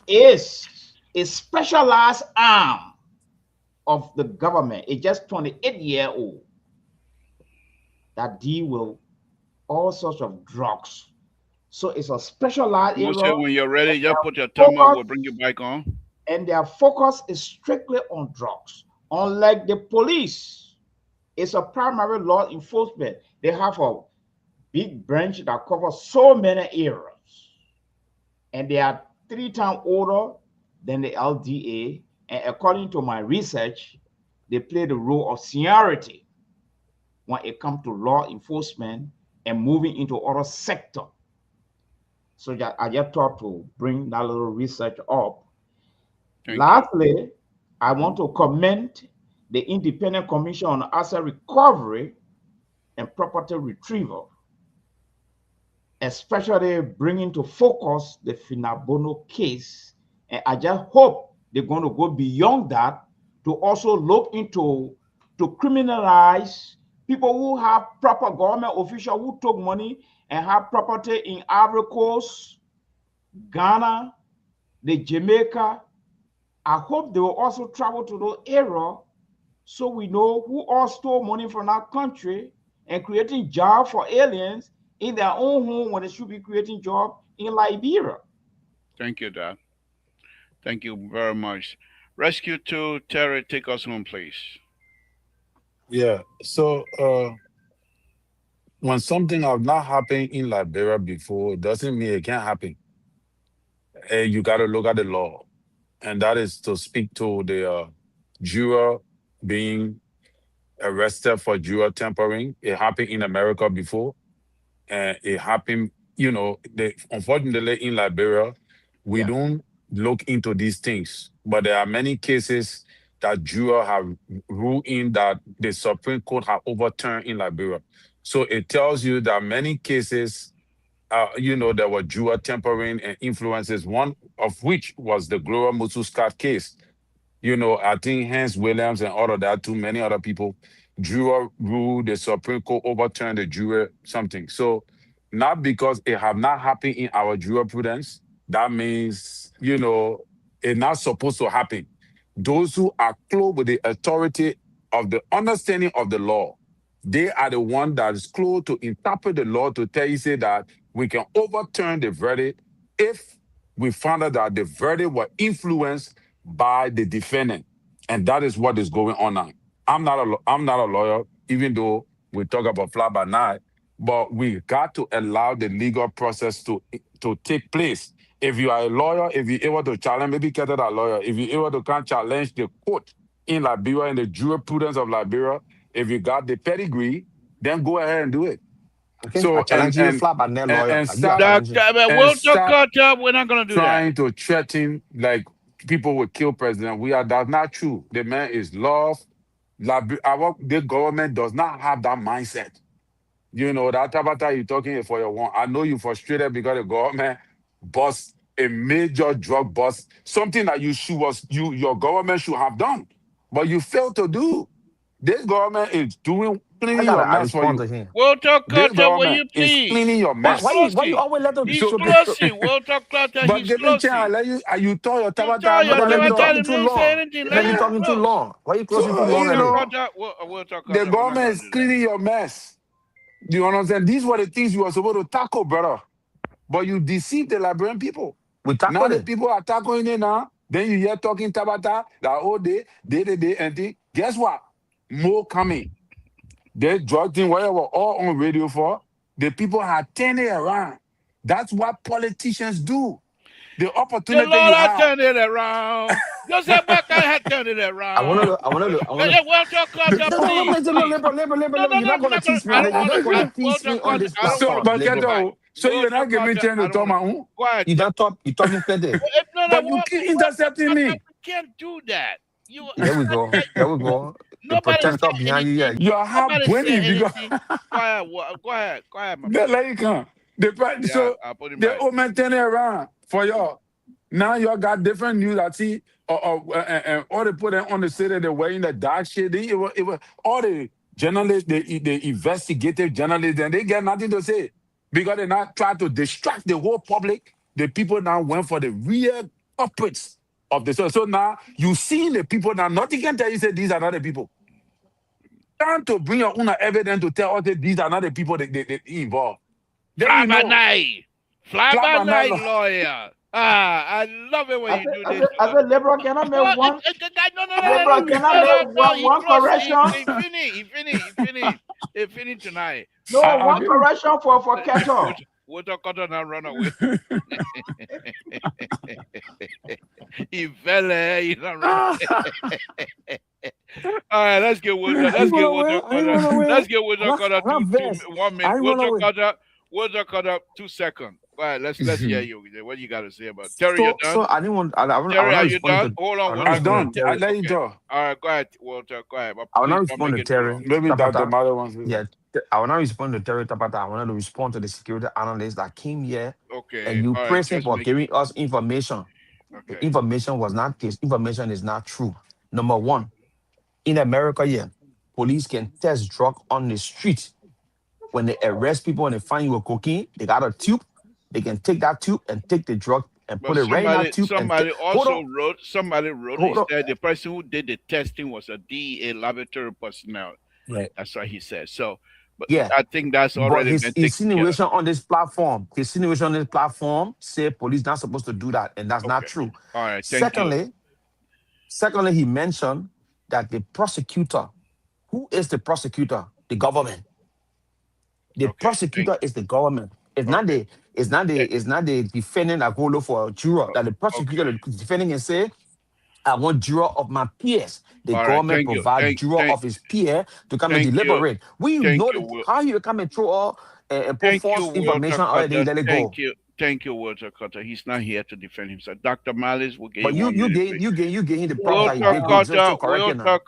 is a specialized arm of the government. It's just 28-year-old that deal with all sorts of drugs. So it's a specialized Musa, area. when you're ready, just put your thumb up. We'll bring you back on. And their focus is strictly on drugs. Unlike the police, it's a primary law enforcement. They have a big branch that covers so many areas. And they are 3 times older than the LDA. And according to my research, they play the role of seniority when it comes to law enforcement and moving into other sectors. So I just thought to bring that little research up. Lastly, I want to commend the Independent Commission on Asset Recovery and Property Retrieval. especially bringing to focus the Finabono case. And I just hope they're going to go beyond that to also look into to criminalize people who have proper government official who took money and have property in Ivory Coast, Ghana, the Jamaica. I hope they will also travel to those areas so we know who all stole money from our country and creating jobs for aliens in their own home when they should be creating jobs in Liberia. Thank you, Dad. Thank you very much. Rescue 2, Terry, take us home, please. Yeah. So when something have not happened in Liberia before, it doesn't mean it can't happen. You got to look at the law, and that is to speak to the juror being arrested for juror tampering. It happened in America before, and it happened. Unfortunately, in Liberia, we don't look into these things, but there are many cases that jurors have ruled in that the Supreme Court have overturned in Liberia. So it tells you that many cases, there were juror tampering and influences, one of which was the Gloria Mutu Scott case. I think Hans Williams and all of that, too many other people, juror ruled, the Supreme Court overturned the juror something. So not because it have not happened in our jurisprudence, that means, it's not supposed to happen. Those who are close with the authority of the understanding of the law, they are the one that is close to interpret the law to tell you, say that we can overturn the verdict if we found out that the verdict was influenced by the defendant. And that is what is going on now. I'm not a lawyer, even though we talk about fly by night, but we got to allow the legal process to take place. If you are a lawyer, if you're able to challenge, maybe get that lawyer, if you're able to come challenge the court in Liberia, in the jurisprudence of Liberia, if you got the pedigree, then go ahead and do it. Okay, So I challenge you, fly by net lawyer. and stop We'll talk, we're not going to do trying that. to threaten like people will kill president. That's not true. The man is loved. The government does not have that mindset. That Tabata you're talking for your one. I know you're frustrated because the government bust a major drug bust, something that your government should have done, but you failed to do. This government is cleaning your I mess for respond you. to him. Walter This Carter, will you government is please? cleaning your mess. Why you always let them He's so closing. Walter Carter, But he's give me a chance. I closing. let you told your Tabata. tell your Let me Tabata talking didn't too say long. anything. Let me him talking too close. long. Why you closing So, too long? Walter the Carter, government is cleaning your mess. Do you understand? These were the things you were supposed to tackle, brother. But you deceived the Liberian people. We Now tackle the it. people are tackling it now. Then you hear talking Tabata, that whole day, and thing. Guess what? More coming. They drug thing, whatever, all on radio for. The people are turning around. That's what politicians do. The opportunity The Lord you had have. turned it around. Joseph Walker had turned it around. Walter Carter, please. No, you're not gonna teach me. I don't You're want not gonna to. teach me on this I don't So, want platform, but Labor. you're not giving me a chance to talk my own. Go ahead. You talking plenty. But you keep intercepting me. We can't do that. Here we go. Here we go. The Nobody protector said behind you. anything. You're half Nobody said winning because anything. Go ahead, my they brother. let you come. So I'll put him they right. all maintain it around for y'all. Now y'all got different news. I see, or they put it on the city. They're wearing the dark shit. It was all the journalists, the investigative journalists, and they get nothing to say because they're not trying to distract the whole public. The people now went for the real culprits of the so now you see the people now. Nothing can tell you say these are not the people. Trying to bring your own evidence to tell us that these are not the people that involved. Then Fly by night lawyer. I love it when you do this. As a liberal, can I make one? No. Can I make one correction? He finished tonight. No, one correction for Keto. Walter Carter now run away. He fell there. He not run. All right, let's get Walter. Let's get Walter Carter. Let's get Walter Carter 1 minute. Walter Carter 2 seconds. All right, let's hear you. What you got to say about Terry? You done? So I didn't want. Terry, are you done? Hold on. I'm done. I let you go. All right, go ahead, Walter. Go ahead. I will not respond to Terry. Maybe Dr. Mother wants to. Yeah, I will not respond to Terry Tapata. I wanted to respond to the security analyst that came here and Okay, you all right, praised him just for make giving us information. The okay. information was not his information is not true. Number one, in America here, police can test drug on the street. When they arrest people and they find you with cocaine, they got a tube. They can take that tube and take the drug and But put it right in that tube and take. somebody Hold on, also wrote. Somebody wrote. He hold on. said the person who did the testing was a DEA laboratory personnel. Right. That's what he said. So, but Yeah. I think that's But already his been taken care of. insinuation on this platform, say police not supposed to do that, and that's not Okay. true. All right. Thank you. Secondly, he mentioned that the prosecutor, who is the prosecutor? The government. The Okay. Thank prosecutor is the government. It's you. not Okay. the it's not the Eh, it's not the defendant that go look for a juror. That the Okay. prosecutor, the defendant can say, I want juror of my peers. The All right. government Thank you. provide juror of his peer to come and Thank you. deliberate. We Thank know you. that how you come and throw all and put Thank you, false Walter information out there, Cutter. let it Thank go. you. Thank you, Walter Cutter. He's not here to defend himself. Dr. Malice will give But you 1 minute, please. you gave him the props Yeah, that he Walter did good. Cutter, So correct it now.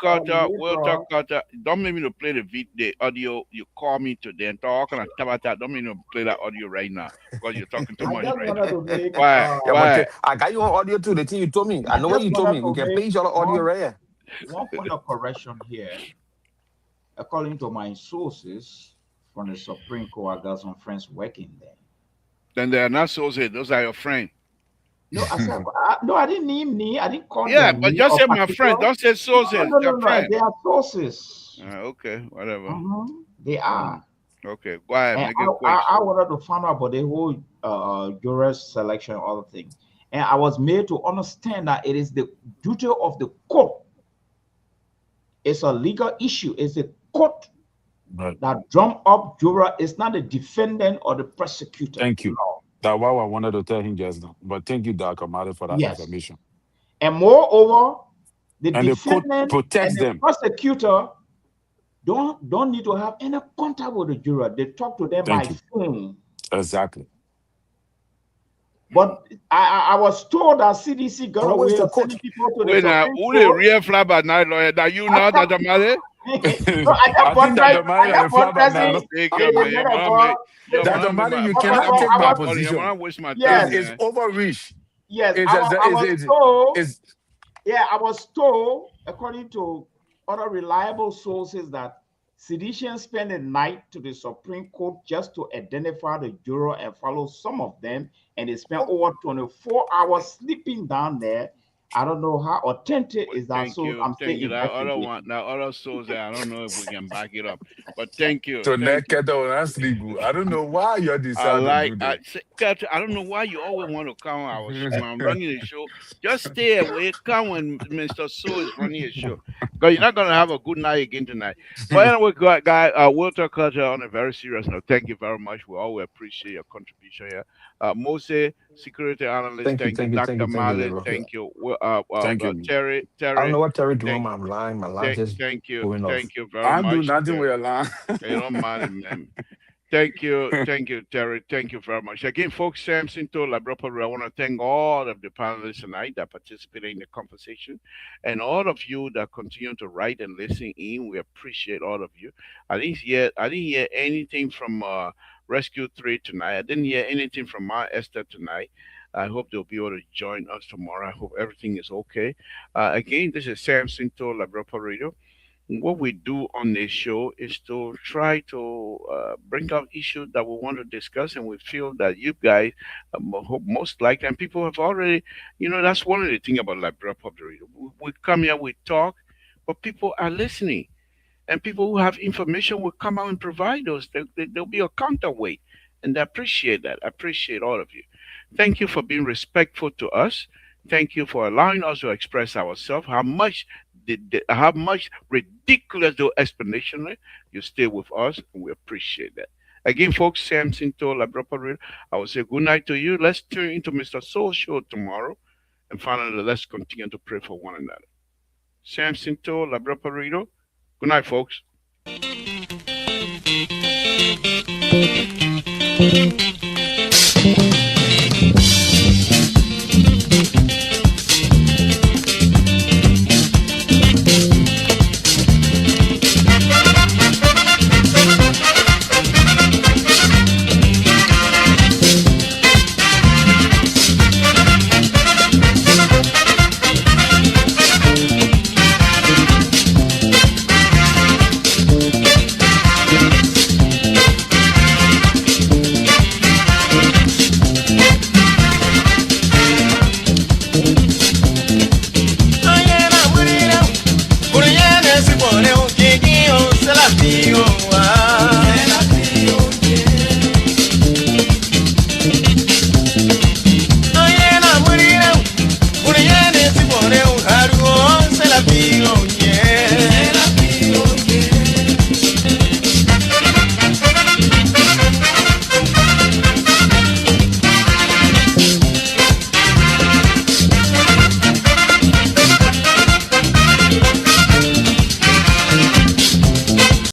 Walter later, Cutter. Don't make me to play the audio. You call me today and talk about that. Don't make me to play that audio right now because you're talking too I much just right now. wanted to make Why? Yeah, but Why? I got you on audio too. The thing you told me. I I know what just you told wanted me. We to can make play each other audio right here. one point of correction here. According to my sources from the Supreme Court, I got some friends working there. Then they are not associated. Those are your friends. No, I said, no, I didn't name me. I didn't call Yeah, them but me just or say my particular. friend. Don't say No, associates. no, no, They're no, no. friends. They are sources. Okay, whatever. They are. Okay, go ahead. And Make a point. I wanted to find out about the whole juror selection, other thing. And I was made to understand that it is the duty of the court. It's a legal issue. It's the court Right. that drum up juror. It's not the defendant or the prosecutor. Thank you. No. That's what I wanted to tell him just now. But thank you, Dr. Mali, for that Yes. information. And moreover, the And the court defendant protects and the them. prosecutor don't need to have any contact with the juror. They talk to them Thank by you. phone. Exactly. But I was told that CDC got Always away the with court. sending people to the Wait now, Supreme who the Court. real fly by night lawyer? That you know, Dr. Mali? No, I I just think buttressed Dr. Mali and the flower now. the Take your man, your man, your Dr. man, Mali, you But cannot I take my was, I'm position. gonna waste my time, yes, It's man. overreach. yes, It's, I was told, it's yeah, I was told, according to other reliable sources, that sedition spent the night to the Supreme Court just to identify the juror and follow some of them, and they spent over 24 hours sleeping down there. I don't know how authentic is that, Thank so you, I'm still thank you. That other investigating. one, that other source, I don't know if we can back it up, but thank you, to thank you. naked or sleep. I don't know why you I decided like, to do that. I don't know why you always want to come. When I'm running the show. Just stay away. Come when Mr. So is running a show. Because you're not going to have a good night again tonight. But anyway, guy, Walter Culture on a very serious note. Thank you very much. We always appreciate your contribution here. Mose, security analyst, thank you. Dr. Mali, Leroy. thank you. Thank you. Terry, I don't know what Terry doing. thank, I'm lying. My line just thank you. going off. Thank you very I do much. nothing with a line. You don't mind, man. Thank you, Terry. Thank you very much. Again, folks, Samson told Labropa, I want to thank all of the panelists tonight that participated in the conversation and all of you that continue to write and listen in. We appreciate all of you. I didn't hear anything from Rescue 3 tonight. I didn't hear anything from my Esther tonight. I hope they'll be able to join us tomorrow. I hope everything is okay. Again, this is Samson told Labropa Radio. What we do on this show is to try to bring up issues that we want to discuss, and we feel that you guys most likely, and people have already, that's one of the things about Liberia Public Radio. We come here, we talk, but people are listening, and people who have information will come out and provide those. There'll be a counterweight, and I appreciate that. I appreciate all of you. Thank you for being respectful to us. Thank you for allowing us to express ourselves. How much ridiculous the explanation is, you stay with us, and we appreciate that. Again, folks, Samson told Labropa, I will say good night to you. Let's tune into Mr. Soul Show tomorrow, and finally, let's continue to pray for one another. Samson told Labropa, good night, folks. ti o.